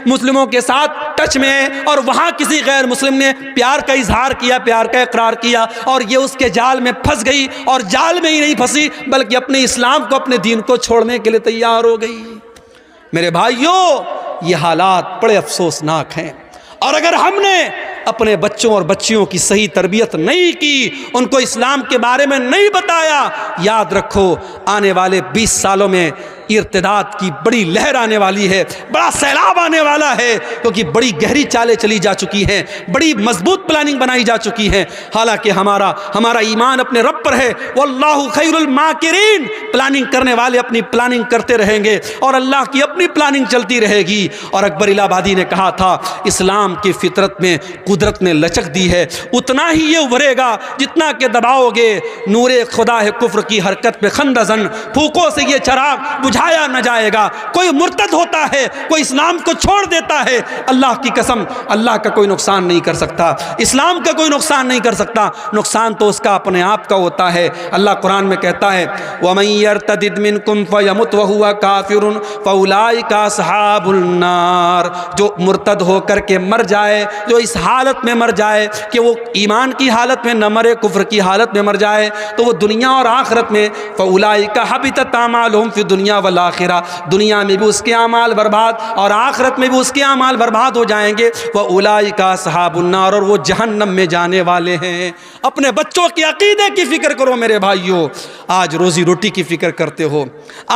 مسلموں کے ساتھ ٹچ میں ہے، اور وہاں کسی غیر مسلم نے پیار کا اظہار کیا، پیار کا اقرار کیا، اور یہ اس کے جال میں پھنس گئی، اور جال میں ہی نہیں پھنسی بلکہ اپنے اسلام کو، اپنے دین کو چھوڑنے کے لیے تیار ہو گئی۔ میرے بھائیوں، یہ حالات بڑے افسوسناک ہیں، اور اگر ہم نے اپنے بچوں اور بچیوں کی صحیح تربیت نہیں کی، ان کو اسلام کے بارے میں نہیں بتایا، یاد رکھو آنے والے 20 سالوں میں ارتداد کی بڑی لہر آنے والی ہے، بڑا سیلاب آنے والا ہے، کیونکہ بڑی گہری چالیں چلی جا چکی ہیں، بڑی مضبوط پلاننگ بنائی جا چکی ہے۔ حالانکہ ہمارا ایمان اپنے رب پر ہے، واللہ خیر الماکرین، پلاننگ کرنے والے اپنی پلاننگ کرتے رہیں گے اور اللہ کی اپنی پلاننگ چلتی رہے گی۔ اور اکبر الہ آبادی نے کہا تھا اسلام کی فطرت میں قدرت نے لچک دی ہے، اتنا ہی یہ ابھرے گا جتنا کہ دباؤ گے، نور خدا ہے کفر کی حرکت پہ خندزن، پھوکوں سے یہ چراغ بجھایا نہ جائے گا۔ کوئی مرتد ہوتا ہے، کوئی اسلام کو چھوڑ دیتا ہے، اللہ کی قسم اللہ کا کوئی نقصان نہیں کر سکتا، اسلام کا کوئی نقصان نہیں کر سکتا، نقصان تو اس کا اپنے آپ کا ہوتا ہے۔ اللہ قرآن میں کہتا ہے وَمَن يَرْتَدِدْ مِنْكُمْ فَيَمُتْ وَهُوَ كَافِرٌ فَأُولَٰئِكَ أَصْحَابُ النَّارِ، جو مرتد ہو کر کے مر جائے، جو اس حالت میں مر جائے کہ وہ ایمان کی حالت میں نہ مرے، کفر کی حالت میں مر جائے، تو وہ دنیا اور آخرت میں فَأُولَٰئِكَ حَبِطَتْ أَعْمَالُهُمْ فِي الدُّنْيَا وَالْآخِرَةِ، دنیا میں بھی اس کے اعمال برباد اور آخرت میں بھی اس کے اعمال برباد ہو جائیں گے۔ وَأُولَٰئِكَ أَصْحَابُ النَّارِ، اور وہ جہنم میں جانے والے ہیں۔ اپنے بچوں کے عقیدے کی فکر کرو میرے بھائیوں، آج روزی روٹی کی فکر کرتے ہو،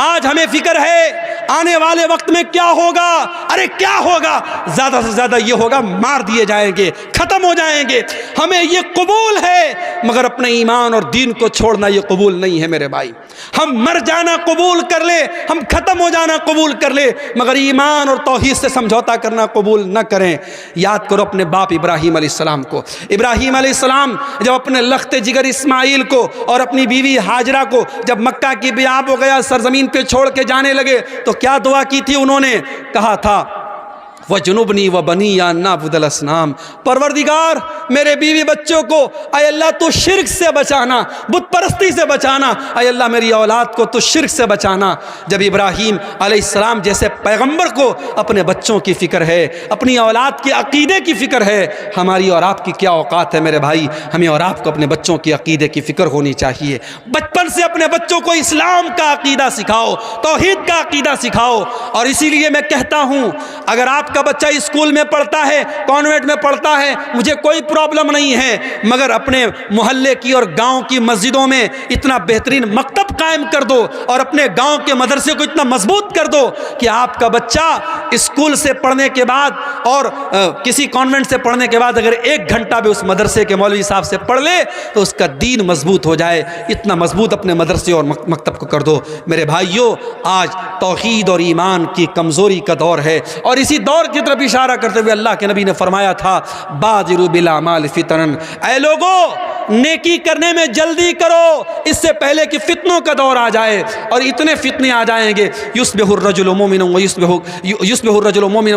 آج ہمیں فکر ہے آنے والے وقت میں کیا ہوگا، ارے کیا ہوگا، زیادہ سے زیادہ یہ ہوگا مار دیے جائیں گے، ختم ہو جائیں گے، ہمیں یہ قبول ہے، مگر اپنے ایمان اور دین کو چھوڑنا یہ قبول نہیں ہے میرے بھائی۔ ہم مر جانا قبول کر لے، ہم ختم ہو جانا قبول کر لے، مگر ایمان اور توحید سے سمجھوتا کرنا قبول نہ کریں۔ یاد کرو اپنے باپ ابراہیم علیہ السلام کو، ابراہیم علیہ السلام جب اپنے لخت جگر اسماعیل کو اور اپنی بیوی ہاجرہ کو جب مکہ کی بیاب ہو گیا، سرزمین پہ چھوڑ کے جانے لگے، تو کیا دعا کی تھی انہوں نے؟ کہا تھا وَجُنُبْنِي وَبَنِيَّ أَن نَّعْبُدَ الْأَصْنَامَ، پروردگار میرے بیوی بچوں کو اے اللہ تو شرک سے بچانا، بت پرستی سے بچانا، اے اللہ میری اولاد کو تو شرک سے بچانا۔ جب ابراہیم علیہ السلام جیسے پیغمبر کو اپنے بچوں کی فکر ہے، اپنی اولاد کے عقیدے کی فکر ہے، ہماری اور آپ کی کیا اوقات ہے میرے بھائی؟ ہمیں اور آپ کو اپنے بچوں کی عقیدے کی فکر ہونی چاہیے۔ بچپن سے اپنے بچوں کو اسلام کا عقیدہ سکھاؤ، توحید کا عقیدہ سکھاؤ۔ اور اسی لیے میں کہتا ہوں اگر آپ کا بچہ اسکول میں پڑھتا ہے، کانوینٹ میں پڑھتا ہے، مجھے کوئی پرابلم نہیں ہے، مگر اپنے محلے کی اور گاؤں کی مسجدوں میں اتنا بہترین مکتب قائم کر دو اور اپنے گاؤں کے مدرسے کو اتنا مضبوط کر دو کہ آپ کا بچہ اسکول سے پڑھنے کے بعد اور کسی کانوینٹ سے پڑھنے کے بعد اگر 1 گھنٹہ بھی اس مدرسے کے مولوی صاحب سے پڑھ لے تو اس کا دین مضبوط ہو جائے۔ اتنا مضبوط اپنے مدرسے اور مکتب کو کر دو۔ میرے بھائیوں، آج توحید اور ایمان کی کمزوری کا دور ہے، اور اسی دور کی طرف اشارہ کرتے ہوئے اللہ کے نبی نے فرمایا تھا بادروا بالاعمال فتنن، اے لوگو نیکی کرنے میں جلدی کرو اس سے پہلے کہ فتنوں کا دور آ جائے، اور اتنے فتنے آ جائیں گے یصبح الرجل مومنا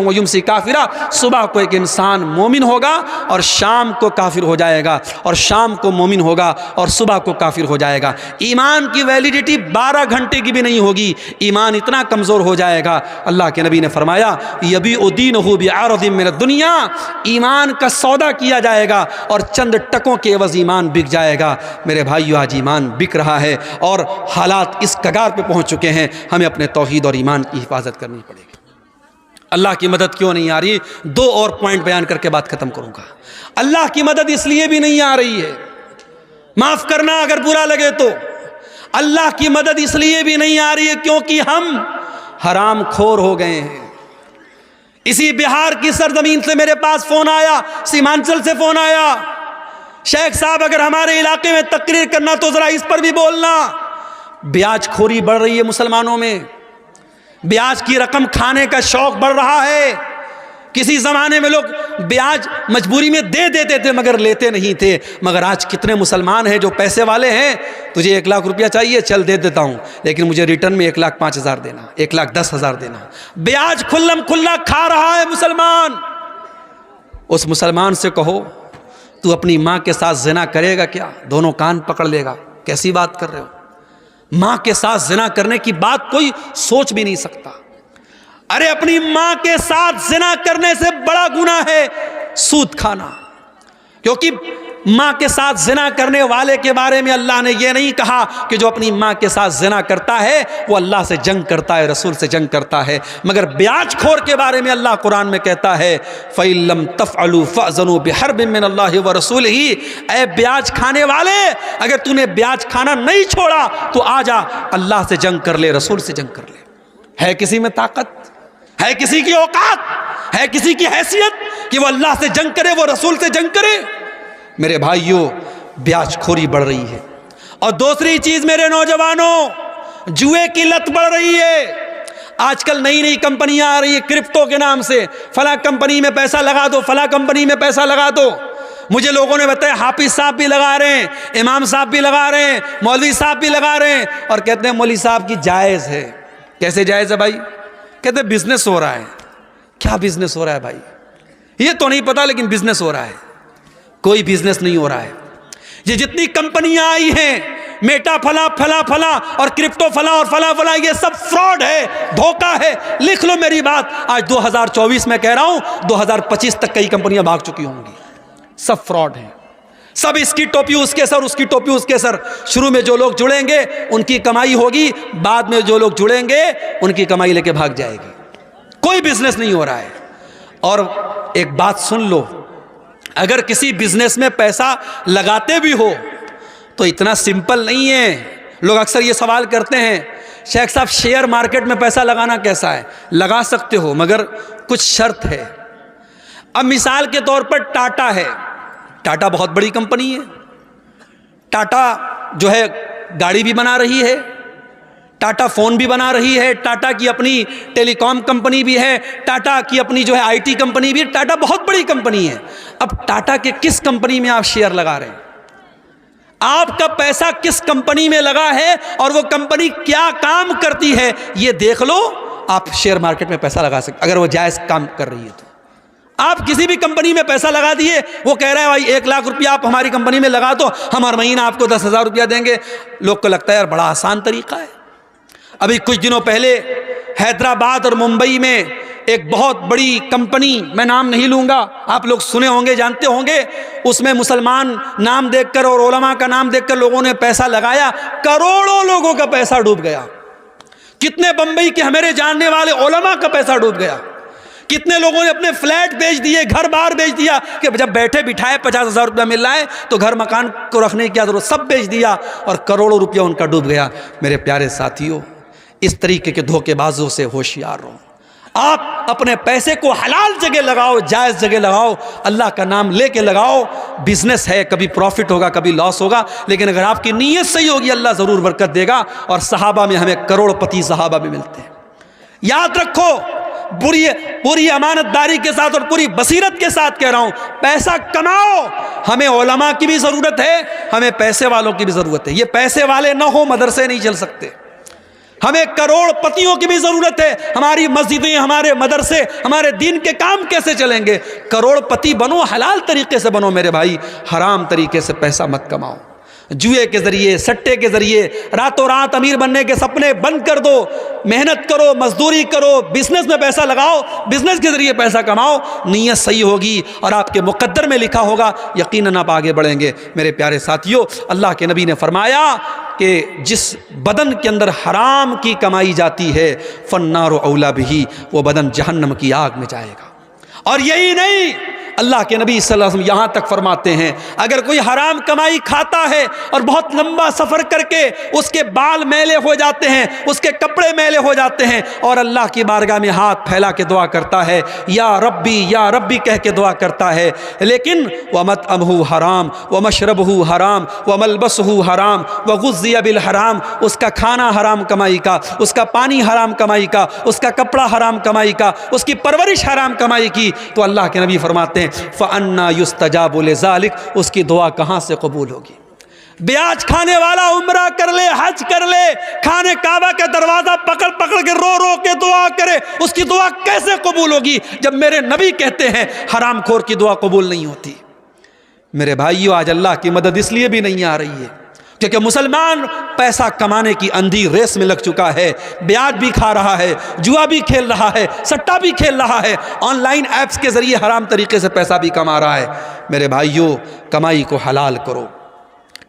ویمسی کافرا، صبح کو ایک انسان مومن ہوگا اور شام کو کافر ہو جائے گا، اور شام کو مومن ہوگا اور صبح کو کافر ہو جائے گا۔ ایمان کی ویلیڈیٹی 12 گھنٹے کی بھی نہیں ہوگی، ایمان اتنا کمزور ہو جائے گا۔ اللہ کے نبی نے فرمایا یبیع دینہ بعرض من الدنیا، ایمان کا سودا کیا جائے گا اور چند ٹکوں کے عوض ایمان بک جائے گا۔ میرے بھائیو، آج ایمان بک رہا ہے اور حالات اس کگار پہ پہنچ چکے ہیں، ہمیں اپنے توحید اور ایمان کی حفاظت کرنی پڑے گی۔ اللہ کی مدد کیوں نہیں آ رہی؟ 2 اور پوائنٹ بیان کر کے بات ختم کروں گا۔ اللہ کی مدد اس لیے بھی نہیں آ رہی ہے، معاف کرنا اگر برا لگے تو، اللہ کی مدد اس لیے بھی نہیں آ رہی ہے کیونکہ حرام خور ہو گئے ہیں۔ اسی بہار کی سرزمین سے میرے پاس فون آیا، سیمانچل سے فون آیا، شیخ صاحب اگر ہمارے علاقے میں تقریر کرنا تو ذرا اس پر بھی بولنا، بیاج خوری بڑھ رہی ہے مسلمانوں میں، بیاج کی رقم کھانے کا شوق بڑھ رہا ہے۔ کسی زمانے میں لوگ بیاج مجبوری میں دے دیتے تھے مگر لیتے نہیں تھے، مگر آج کتنے مسلمان ہیں جو پیسے والے ہیں، تجھے 1 لاکھ روپیہ چاہیے، چل دے دیتا ہوں، لیکن مجھے ریٹرن میں 1,05,000 دینا، 1,10,000 دینا۔ بیاج کھلم کھلا کھا رہا ہے مسلمان۔ اس مسلمان سے کہو تو اپنی ماں کے ساتھ زنا کرے گا کیا؟ دونوں کان پکڑ لے گا، کیسی بات کر رہے ہو؟ ماں کے ساتھ زنا کرنے کی بات کوئی سوچ بھی نہیں سکتا۔ ارے اپنی ماں کے ساتھ زنا کرنے سے بڑا گناہ ہے سود کھانا، کیونکہ ماں کے ساتھ زنا کرنے والے کے بارے میں اللہ نے یہ نہیں کہا کہ جو اپنی ماں کے ساتھ زنا کرتا ہے وہ اللہ سے جنگ کرتا ہے، رسول سے جنگ کرتا ہے، مگر بیاج خور کے بارے میں اللہ قرآن میں کہتا ہے فَإِن لَّمْ تَفْعَلُوا فَأْذَنُوا بِحَرْبٍ مِّنَ اللَّهِ وَرَسُولِهِ۔ اے بیاج کھانے والے، اگر تو نے بیاج کھانا نہیں چھوڑا تو آ جا اللہ سے جنگ کر لے، رسول سے جنگ کر لے۔ ہے کسی میں طاقت؟ ہے کسی کی اوقات؟ ہے کسی کی حیثیت کہ وہ اللہ سے جنگ کرے، وہ رسول سے جنگ کرے؟ میرے بھائیوں، بیاج خوری بڑھ رہی ہے۔ اور دوسری چیز میرے نوجوانوں، جوئے کی لت بڑھ رہی ہے۔ آج کل نئی نئی کمپنیاں آ رہی ہیں کرپٹو کے نام سے، فلاں کمپنی میں پیسہ لگا دو، فلاں کمپنی میں پیسہ لگا دو۔ مجھے لوگوں نے بتایا حافظ صاحب بھی لگا رہے ہیں، امام صاحب بھی لگا رہے ہیں، مولوی صاحب بھی لگا رہے ہیں، اور کہتے ہیں مولوی صاحب کی جائز ہے۔ کیسے جائز ہے بھائی؟ کہتے ہیں بزنس ہو رہا ہے۔ کیا بزنس ہو رہا ہے بھائی؟ یہ تو نہیں پتا، لیکن بزنس ہو رہا ہے۔ کوئی بزنس نہیں ہو رہا ہے۔ یہ جتنی کمپنیاں آئی ہیں، میٹا فلاں فلاں فلاں اور کرپٹو فلاں اور فلاں فلاں، یہ سب فراڈ ہے، دھوکہ ہے۔ لکھ لو میری بات، آج 2024 میں کہہ رہا ہوں، 2025 تک کئی کمپنیاں بھاگ چکی ہوں گی۔ سب فراڈ ہیں، سب اس کی ٹوپی اس کے سر، اس کی ٹوپی اس کے سر۔ شروع میں جو لوگ جڑیں گے ان کی کمائی ہوگی، بعد میں جو لوگ جڑیں گے ان کی کمائی لے کے بھاگ جائے گی۔ کوئی بزنس نہیں ہو رہا ہے۔ اور ایک بات سن لو، اگر کسی بزنس میں پیسہ لگاتے بھی ہو تو اتنا سمپل نہیں ہے۔ لوگ اکثر یہ سوال کرتے ہیں شیخ صاحب شیئر مارکیٹ میں پیسہ لگانا کیسا ہے؟ لگا سکتے ہو مگر کچھ شرط ہے۔ اب مثال کے طور پر ٹاٹا ہے، ٹاٹا بہت بڑی کمپنی ہے، ٹاٹا جو ہے گاڑی بھی بنا رہی ہے، ٹاٹا فون بھی بنا رہی ہے، ٹاٹا کی اپنی ٹیلی کام کمپنی بھی ہے، ٹاٹا کی اپنی جو ہے آئی ٹی کمپنی بھی ہے، ٹاٹا بہت بڑی کمپنی ہے۔ اب ٹاٹا کے کس کمپنی میں آپ شیئر لگا رہے ہیں؟ آپ کا پیسہ کس کمپنی میں لگا ہے اور وہ کمپنی کیا کام کرتی ہے، یہ دیکھ لو، آپ شیئر مارکیٹ میں پیسہ لگا سکتے اگر وہ جائز کام کر رہی ہے تو۔ آپ کسی بھی کمپنی میں پیسہ لگا دیے، وہ کہہ رہا ہے بھائی 1 لاکھ روپیہ آپ ہماری کمپنی میں لگا دو، ہم ہر مہینہ آپ کو 10,000 روپیہ دیں گے۔ لوگ کو لگتا ہے یار بڑا آسان طریقہ ہے۔ ابھی کچھ دنوں پہلے حیدرآباد اور ممبئی میں ایک بہت بڑی کمپنی، میں نام نہیں لوں گا، آپ لوگ سنے ہوں گے، جانتے ہوں گے، اس میں مسلمان نام دیکھ کر اور علماء کا نام دیکھ کر لوگوں نے پیسہ لگایا، کروڑوں لوگوں کا پیسہ ڈوب گیا۔ کتنے بمبئی کے ہمارے جاننے والے علماء کا پیسہ ڈوب گیا۔ کتنے لوگوں نے اپنے فلیٹ بیچ دیے، گھر بار بیچ دیا کہ جب بیٹھے بٹھائے 50,000 روپیہ مل رہا ہے تو گھر مکان کو رکھنے کی کیا ضرورت، سب بیچ دیا اور کروڑوں روپیہ ان کا ڈوب گیا۔ میرے پیارے ساتھیوں، اس طریقے کے دھوکے بازوں سے ہوشیار رہو۔ آپ اپنے پیسے کو حلال جگہ لگاؤ، جائز جگہ لگاؤ، اللہ کا نام لے کے لگاؤ۔ بزنس ہے، کبھی پروفٹ ہوگا کبھی لاس ہوگا، لیکن اگر آپ کی نیت صحیح ہوگی اللہ ضرور برکت دے گا۔ اور صحابہ میں ہمیں کروڑ پتی صحابہ بھی ملتے ہیں۔ یاد رکھو، پوری امانت داری کے ساتھ اور پوری بصیرت کے ساتھ کہہ رہا ہوں، پیسہ کماؤ۔ ہمیں علماء کی بھی ضرورت ہے، ہمیں پیسے والوں کی بھی ضرورت ہے۔ یہ پیسے والے نہ ہو مدرسے نہیں چل سکتے۔ ہمیں کروڑ پتیوں کی بھی ضرورت ہے، ہماری مسجدیں، ہمارے مدرسے، ہمارے دین کے کام کیسے چلیں گے؟ کروڑ پتی بنو، حلال طریقے سے بنو میرے بھائی، حرام طریقے سے پیسہ مت کماؤ۔ جوئے کے ذریعے، سٹے کے ذریعے راتوں رات امیر بننے کے سپنے بند کر دو۔ محنت کرو، مزدوری کرو، بزنس میں پیسہ لگاؤ، بزنس کے ذریعے پیسہ کماؤ۔ نیت صحیح ہوگی اور آپ کے مقدر میں لکھا ہوگا، یقیناً آپ آگے بڑھیں گے۔ میرے پیارے ساتھیوں، اللہ کے نبی نے فرمایا کہ جس بدن کے اندر حرام کی کمائی جاتی ہے فالنار اولی بہ، وہ بدن جہنم کی آگ میں جائے گا۔ اور یہی نہیں، اللہ کے نبی صلی اللہ علیہ وسلم یہاں تک فرماتے ہیں اگر کوئی حرام کمائی کھاتا ہے اور بہت لمبا سفر کر کے اس کے بال میلے ہو جاتے ہیں، اس کے کپڑے میلے ہو جاتے ہیں، اور اللہ کی بارگاہ میں ہاتھ پھیلا کے دعا کرتا ہے، یا ربی کہہ کے دعا کرتا ہے، لیکن وَمَطْعَمُهُ حرام وَمَشْرَبُهُ حرام وَمَلْبَسُهُ حرام وَغُذِّيَ بِالْحرام، اس کا کھانا حرام کمائی کا، اس کا پانی حرام کمائی کا، اس کا کپڑا حرام کمائی کا، اس کی پرورش حرام کمائی کی، تو اللہ کے نبی فرماتے ہیں فَأَنَّا يُسْتَجَابُ لِذَلِكَ، اس کی دعا کہاں سے قبول ہوگی؟ بیاج کھانے والا عمرہ کر لے، حج کر لے، کھانے کعبہ کا دروازہ پکڑ پکڑ کے رو رو کے دعا کرے، اس کی دعا کیسے قبول ہوگی جب میرے نبی کہتے ہیں حرام خور کی دعا قبول نہیں ہوتی؟ میرے بھائیو، آج اللہ کی مدد اس لیے بھی نہیں آ رہی ہے کیونکہ مسلمان پیسہ کمانے کی اندھی ریس میں لگ چکا ہے، بیاج بھی کھا رہا ہے، جوا بھی کھیل رہا ہے، سٹا بھی کھیل رہا ہے، آن لائن ایپس کے ذریعے حرام طریقے سے پیسہ بھی کما رہا ہے۔ میرے بھائیو، کمائی کو حلال کرو،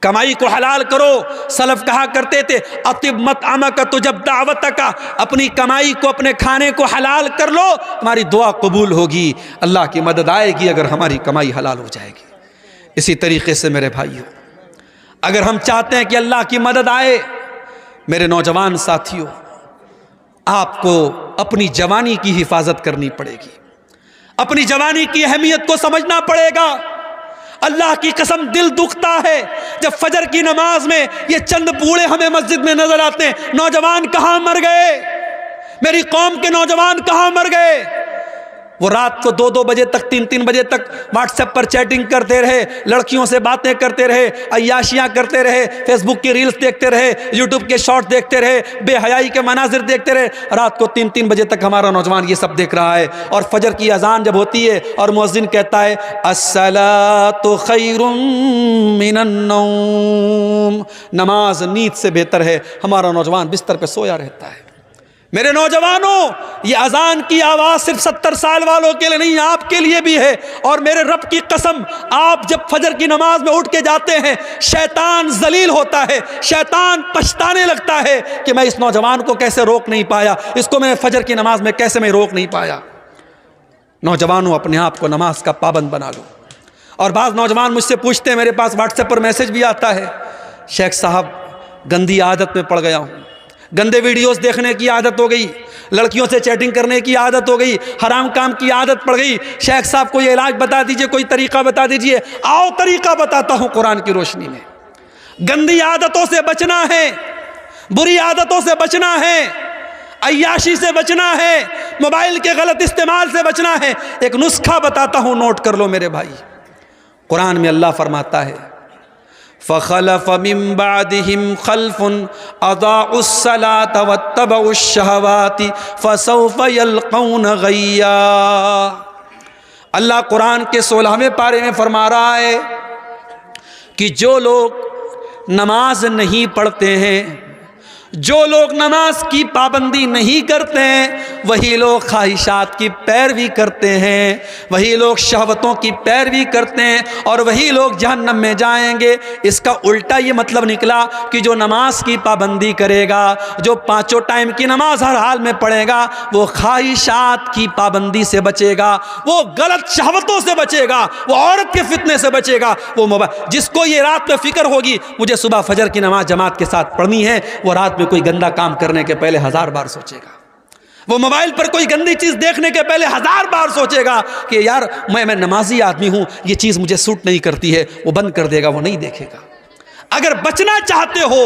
کمائی کو حلال کرو۔ سلف کہا کرتے تھے اطب مطعمک تجب دعوتک، اپنی کمائی کو، اپنے کھانے کو حلال کر لو، تمہاری دعا قبول ہوگی، اللہ کی مدد آئے گی اگر ہماری کمائی حلال ہو جائے گی۔ اسی طریقے سے میرے بھائیوں، اگر ہم چاہتے ہیں کہ اللہ کی مدد آئے، میرے نوجوان ساتھیوں، آپ کو اپنی جوانی کی حفاظت کرنی پڑے گی، اپنی جوانی کی اہمیت کو سمجھنا پڑے گا۔ اللہ کی قسم دل دکھتا ہے جب فجر کی نماز میں یہ چند بوڑھے ہمیں مسجد میں نظر آتے ہیں، نوجوان کہاں مر گئے؟ میری قوم کے نوجوان کہاں مر گئے؟ وہ رات کو 2 بجے تک، 3 بجے تک واٹس ایپ پر چیٹنگ کرتے رہے، لڑکیوں سے باتیں کرتے رہے، عیاشیاں کرتے رہے، فیس بک کی ریلز دیکھتے رہے، یوٹیوب کے شارٹ دیکھتے رہے، بے حیائی کے مناظر دیکھتے رہے، رات کو 3 بجے تک ہمارا نوجوان یہ سب دیکھ رہا ہے۔ اور فجر کی اذان جب ہوتی ہے اور مؤذن کہتا ہے الصلاۃ خیر من النوم، نماز نیند سے بہتر ہے، ہمارا نوجوان بستر پہ سویا رہتا ہے۔ میرے نوجوانوں، یہ اذان کی آواز صرف 70 سال والوں کے لیے نہیں، آپ کے لیے بھی ہے۔ اور میرے رب کی قسم، آپ جب فجر کی نماز میں اٹھ کے جاتے ہیں، شیطان ذلیل ہوتا ہے، شیطان پچھتانے لگتا ہے کہ میں اس نوجوان کو کیسے روک نہیں پایا، اس کو میں فجر کی نماز میں کیسے میں روک نہیں پایا۔ نوجوانوں، اپنے آپ کو نماز کا پابند بنا لو۔ اور بعض نوجوان مجھ سے پوچھتے ہیں، میرے پاس واٹس ایپ پر میسج بھی آتا ہے، شیخ صاحب گندی عادت میں پڑ گیا ہوں، گندے ویڈیوز دیکھنے کی عادت ہو گئی، لڑکیوں سے چیٹنگ کرنے کی عادت ہو گئی، حرام کام کی عادت پڑ گئی، شیخ صاحب کوئی علاج بتا دیجئے، کوئی طریقہ بتا دیجئے۔ آؤ طریقہ بتاتا ہوں قرآن کی روشنی میں۔ گندی عادتوں سے بچنا ہے، بری عادتوں سے بچنا ہے، عیاشی سے بچنا ہے، موبائل کے غلط استعمال سے بچنا ہے۔ ایک نسخہ بتاتا ہوں، نوٹ کر لو میرے بھائی۔ قرآن میں اللہ فرماتا ہے فَخَلَفَ مِن بَعْدِهِمْ خَلْفٌ أَضَاعُوا الصَّلَاةَ وَاتَّبَعُوا الشَّهَوَاتِ فَسَوْفَ يَلْقَوْنَ غَيًّا۔ اللہ قرآن کے 16ویں پارے میں فرما رہا ہے کہ جو لوگ نماز نہیں پڑھتے ہیں، جو لوگ نماز کی پابندی نہیں کرتے ہیں، وہی لوگ خواہشات کی پیروی کرتے ہیں، وہی لوگ شہوتوں کی پیروی کرتے ہیں، اور وہی لوگ جہنم میں جائیں گے۔ اس کا الٹا یہ مطلب نکلا کہ جو نماز کی پابندی کرے گا، جو 5 ٹائم کی نماز ہر حال میں پڑھے گا، وہ خواہشات کی پابندی سے بچے گا، وہ غلط شہوتوں سے بچے گا، وہ عورت کے فتنے سے بچے گا، وہ جس کو یہ رات میں فکر ہوگی مجھے صبح فجر کی نماز جماعت کے ساتھ پڑھنی ہے، وہ رات میں کوئی گندا کام کرنے کے پہلے 1000 بار سوچے گا، وہ موبائل پر کوئی گندی چیز دیکھنے کے پہلے 1000 بار سوچے گا کہ یار میں نمازی آدمی ہوں، یہ چیز مجھے سوٹ نہیں کرتی ہے، وہ بند کر دے گا، وہ نہیں دیکھے گا۔ اگر بچنا چاہتے ہو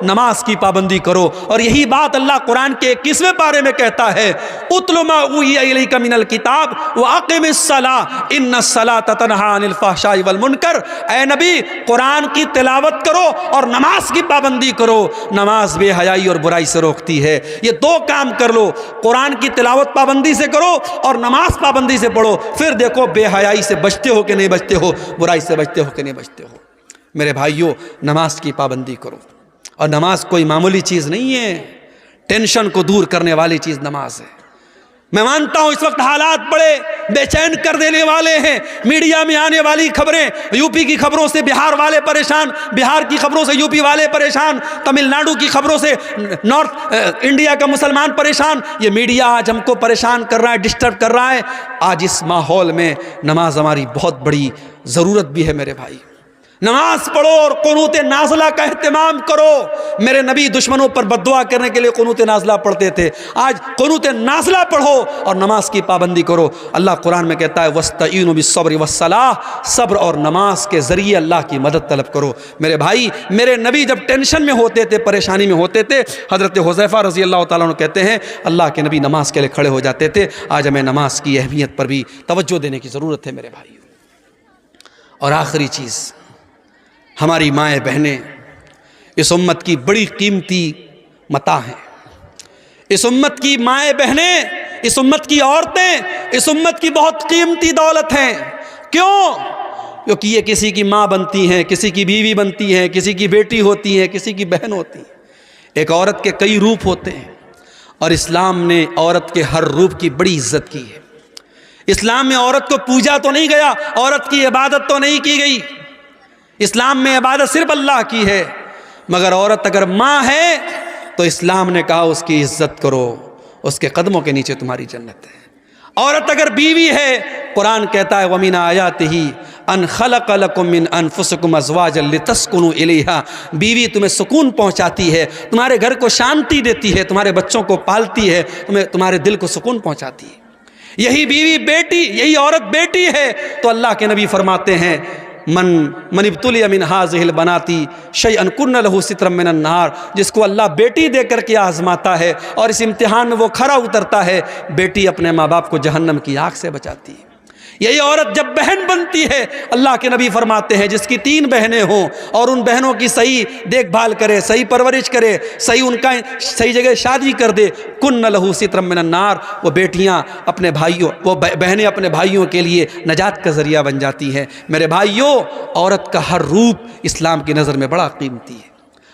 نماز کی پابندی کرو، اور یہی بات اللہ قرآن کے 21ویں پارے میں کہتا ہے اتل ما اوحی الیک من الکتاب واقم الصلاۃ ان الصلاۃ تنہی عن الفحشاء والمنکر۔ اے نبی، قرآن کی تلاوت کرو اور نماز کی پابندی کرو، نماز بے حیائی اور برائی سے روکتی ہے۔ یہ 2 کام کر لو، قرآن کی تلاوت پابندی سے کرو اور نماز پابندی سے پڑھو، پھر دیکھو بے حیائی سے بچتے ہو کہ نہیں بچتے ہو، برائی سے بچتے ہو کہ نہیں بچتے ہو۔ میرے بھائیوں، نماز کی پابندی کرو، اور نماز کوئی معمولی چیز نہیں ہے، ٹینشن کو دور کرنے والی چیز نماز ہے۔ میں مانتا ہوں اس وقت حالات بڑے بے چین کر دینے والے ہیں. میڈیا میں آنے والی خبریں، یو پی کی خبروں سے بہار والے پریشان، بہار کی خبروں سے یو پی والے پریشان، تمل ناڈو کی خبروں سے نارتھ انڈیا کا مسلمان پریشان. یہ میڈیا آج ہم کو پریشان کر رہا ہے، ڈسٹرب کر رہا ہے. آج اس ماحول میں نماز ہماری بہت بڑی ضرورت بھی ہے میرے بھائی. نماز پڑھو اور قنوت نازلہ کا اہتمام کرو. میرے نبی دشمنوں پر بد دعا کرنے کے لیے قنوت نازلہ پڑھتے تھے. آج قنوت نازلہ پڑھو اور نماز کی پابندی کرو. اللہ قرآن میں کہتا ہے وَاسْتَعِينُوا بِالصَّبْرِ وَالصَّلَاةِ، صبر اور نماز کے ذریعے اللہ کی مدد طلب کرو. میرے بھائی، میرے نبی جب ٹینشن میں ہوتے تھے، پریشانی میں ہوتے تھے، حضرت حذیفہ رضی اللہ تعالیٰ عنہ کہتے ہیں اللہ کے نبی نماز کے لیے کھڑے ہو جاتے تھے. آج ہمیں نماز کی اہمیت پر بھی توجہ دینے کی ضرورت ہے میرے بھائی. اور آخری چیز، ہماری مائیں بہنیں اس امت کی بڑی قیمتی متاع ہیں. اس امت کی مائیں بہنیں، اس امت کی عورتیں اس امت کی بہت قیمتی دولت ہیں. کیوں؟ کیونکہ یہ کسی کی ماں بنتی ہیں، کسی کی بیوی بنتی ہیں، کسی کی بیٹی ہوتی ہیں، کسی کی بہن ہوتی ہیں. ایک عورت کے کئی روپ ہوتے ہیں اور اسلام نے عورت کے ہر روپ کی بڑی عزت کی ہے. اسلام میں عورت کو پوجا تو نہیں گیا، عورت کی عبادت تو نہیں کی گئی. اسلام میں عبادت صرف اللہ کی ہے. مگر عورت اگر ماں ہے تو اسلام نے کہا اس کی عزت کرو، اس کے قدموں کے نیچے تمہاری جنت ہے. عورت اگر بیوی ہے، قرآن کہتا ہے وَمِنْ آيَاتِهِ أَنْ خَلَقَ لَكُم مِّنْ أَنفُسِكُمْ أَزْوَاجًا لِتَسْكُنُوا إِلَيْهَا. بیوی تمہیں سکون پہنچاتی ہے، تمہارے گھر کو شانتی دیتی ہے، تمہارے بچوں کو پالتی ہے، تمہارے دل کو سکون پہنچاتی ہے. یہی بیوی بیٹی، یہی عورت بیٹی ہے تو اللہ کے نبی فرماتے ہیں من ابتلی من هذه البنات شيئا كن له سترا من النار. جس کو اللہ بیٹی دے کر کے آزماتا ہے اور اس امتحان میں وہ کھرا اترتا ہے، بیٹی اپنے ماں باپ کو جہنم کی آگ سے بچاتی ہے. یہی عورت جب بہن بنتی ہے، اللہ کے نبی فرماتے ہیں جس کی 3 بہنیں ہوں اور ان بہنوں کی صحیح دیکھ بھال کرے، صحیح پرورش کرے، ان کا صحیح جگہ شادی کر دے، کن لہو سترا من النار. وہ بیٹیاں اپنے بھائیوں، وہ بہنیں اپنے بھائیوں کے لیے نجات کا ذریعہ بن جاتی ہیں. میرے بھائیوں، عورت کا ہر روپ اسلام کی نظر میں بڑا قیمتی ہے.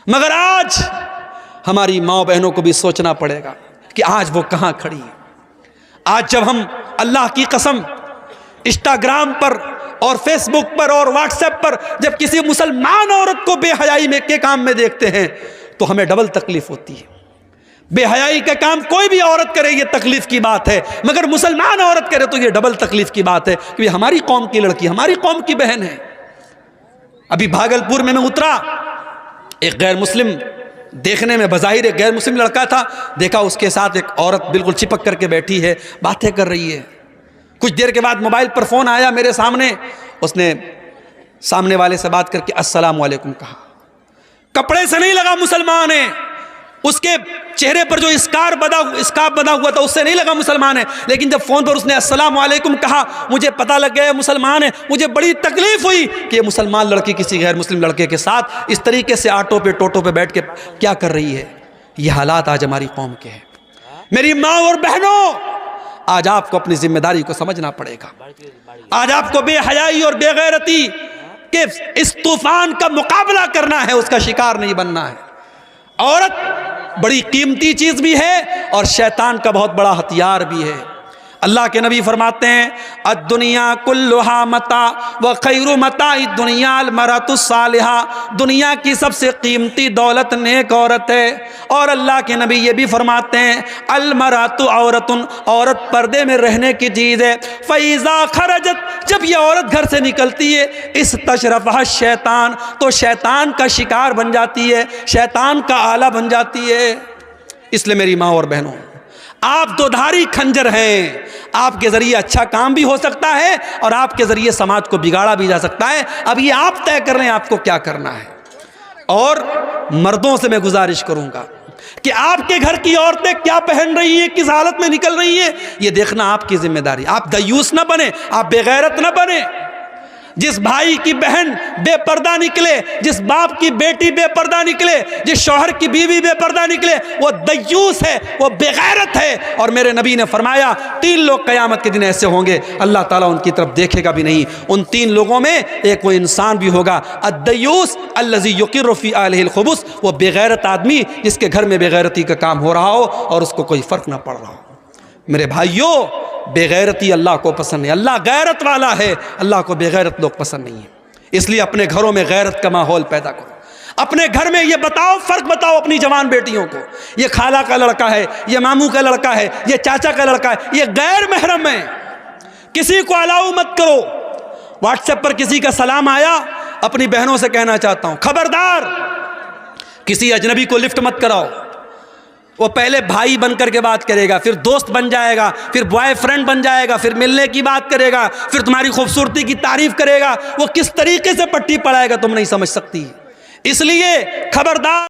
مگر آج ہماری ماں بہنوں کو بھی سوچنا پڑے گا کہ آج وہ کہاں کھڑی ہیں. آج جب ہم اللہ کی قسم انسٹاگرام پر اور فیس بک پر اور واٹس ایپ پر جب کسی مسلمان عورت کو بے حیائی میں کے کام میں دیکھتے ہیں تو ہمیں ڈبل تکلیف ہوتی ہے. بے حیائی کا کام کوئی بھی عورت کرے یہ تکلیف کی بات ہے، مگر مسلمان عورت کرے تو یہ ڈبل تکلیف کی بات ہے کہ ہماری قوم کی لڑکی، ہماری قوم کی بہن ہے. ابھی بھاگلپور میں اترا، ایک غیر مسلم، دیکھنے میں بظاہر ایک غیر مسلم لڑکا تھا، دیکھا اس کے ساتھ ایک عورت بالکل چپک کر کے بیٹھی ہے، باتیں کر رہی ہے. کچھ دیر کے بعد موبائل پر فون آیا میرے سامنے، اس نے سامنے والے سے بات کر کے السلام علیکم کہا. کپڑے سے نہیں لگا مسلمان ہے، اس کے چہرے پر جو اسکارف بنا ہوا تھا اس سے نہیں لگا مسلمان ہے، لیکن جب فون پر اس نے السلام علیکم کہا مجھے پتہ لگ گیا مسلمان ہے. مجھے بڑی تکلیف ہوئی کہ یہ مسلمان لڑکی کسی غیر مسلم لڑکے کے ساتھ اس طریقے سے آٹو پہ ٹوٹو پہ بیٹھ کے کیا کر رہی ہے. یہ حالات آج ہماری قوم کے ہیں. میری ماں اور بہنوں، آج آپ کو اپنی ذمہ داری کو سمجھنا پڑے گا. آج آپ کو بے حیائی اور بے غیرتی کے اس طوفان کا مقابلہ کرنا ہے، اس کا شکار نہیں بننا ہے. عورت بڑی قیمتی چیز بھی ہے اور شیطان کا بہت بڑا ہتھیار بھی ہے. اللہ کے نبی فرماتے ہیں الدنیا کلھا متاع وخیر متاع الدنیا المرأۃ الصالحہ. دنیا کی سب سے قیمتی دولت نیک عورت ہے. اور اللہ کے نبی یہ بھی فرماتے ہیں المرأۃ عورۃ، عورت پردے میں رہنے کی چیز ہے. فاذا خرجت، جب یہ عورت گھر سے نکلتی ہے استشرفها الشیطان، تو شیطان کا شکار بن جاتی ہے، شیطان کا آلہ بن جاتی ہے. اس لیے میری ماں اور بہنوں، آپ دودھاری کھنجر ہیں. آپ کے ذریعے اچھا کام بھی ہو سکتا ہے اور آپ کے ذریعے سماج کو بگاڑا بھی جا سکتا ہے. اب یہ آپ طے کر رہے ہیں آپ کو کیا کرنا ہے. اور مردوں سے میں گزارش کروں گا کہ آپ کے گھر کی عورتیں کیا پہن رہی ہیں، کس حالت میں نکل رہی ہیں، یہ دیکھنا آپ کی ذمہ داری. آپ دیوس نہ بنیں، آپ بے غیرت نہ بنیں. جس بھائی کی بہن بے پردہ نکلے، جس باپ کی بیٹی بے پردہ نکلے، جس شوہر کی بیوی بے پردہ نکلے، وہ دیوس ہے، وہ بے غیرت ہے. اور میرے نبی نے فرمایا 3 لوگ قیامت کے دن ایسے ہوں گے اللہ تعالیٰ ان کی طرف دیکھے گا بھی نہیں. ان 3 لوگوں میں ایک وہ انسان بھی ہوگا الدیوس الذی یقر فی اہلہ الخبث، وہ بے غیرت آدمی جس کے گھر میں بے غیرتی کا کام ہو رہا ہو اور اس کو کوئی فرق نہ پڑ رہا ہو. میرے بھائیوں، بے غیرتی اللہ کو پسند نہیں. اللہ غیرت والا ہے، اللہ کو بے غیرت لوگ پسند نہیں ہیں. اس لیے اپنے گھروں میں غیرت کا ماحول پیدا کرو. اپنے گھر میں یہ بتاؤ، فرق بتاؤ اپنی جوان بیٹیوں کو، یہ خالہ کا لڑکا ہے، یہ ماموں کا لڑکا ہے، یہ چاچا کا لڑکا ہے، یہ غیر محرم ہے. کسی کو الاؤ مت کرو. واٹس ایپ پر کسی کا سلام آیا، اپنی بہنوں سے کہنا چاہتا ہوں خبردار کسی اجنبی کو لفٹ مت کراؤ. وہ پہلے بھائی بن کر کے بات کرے گا، پھر دوست بن جائے گا، پھر بوائے فرینڈ بن جائے گا، پھر ملنے کی بات کرے گا، پھر تمہاری خوبصورتی کی تعریف کرے گا. وہ کس طریقے سے پٹی پڑائے گا تم نہیں سمجھ سکتی. اس لیے خبردار.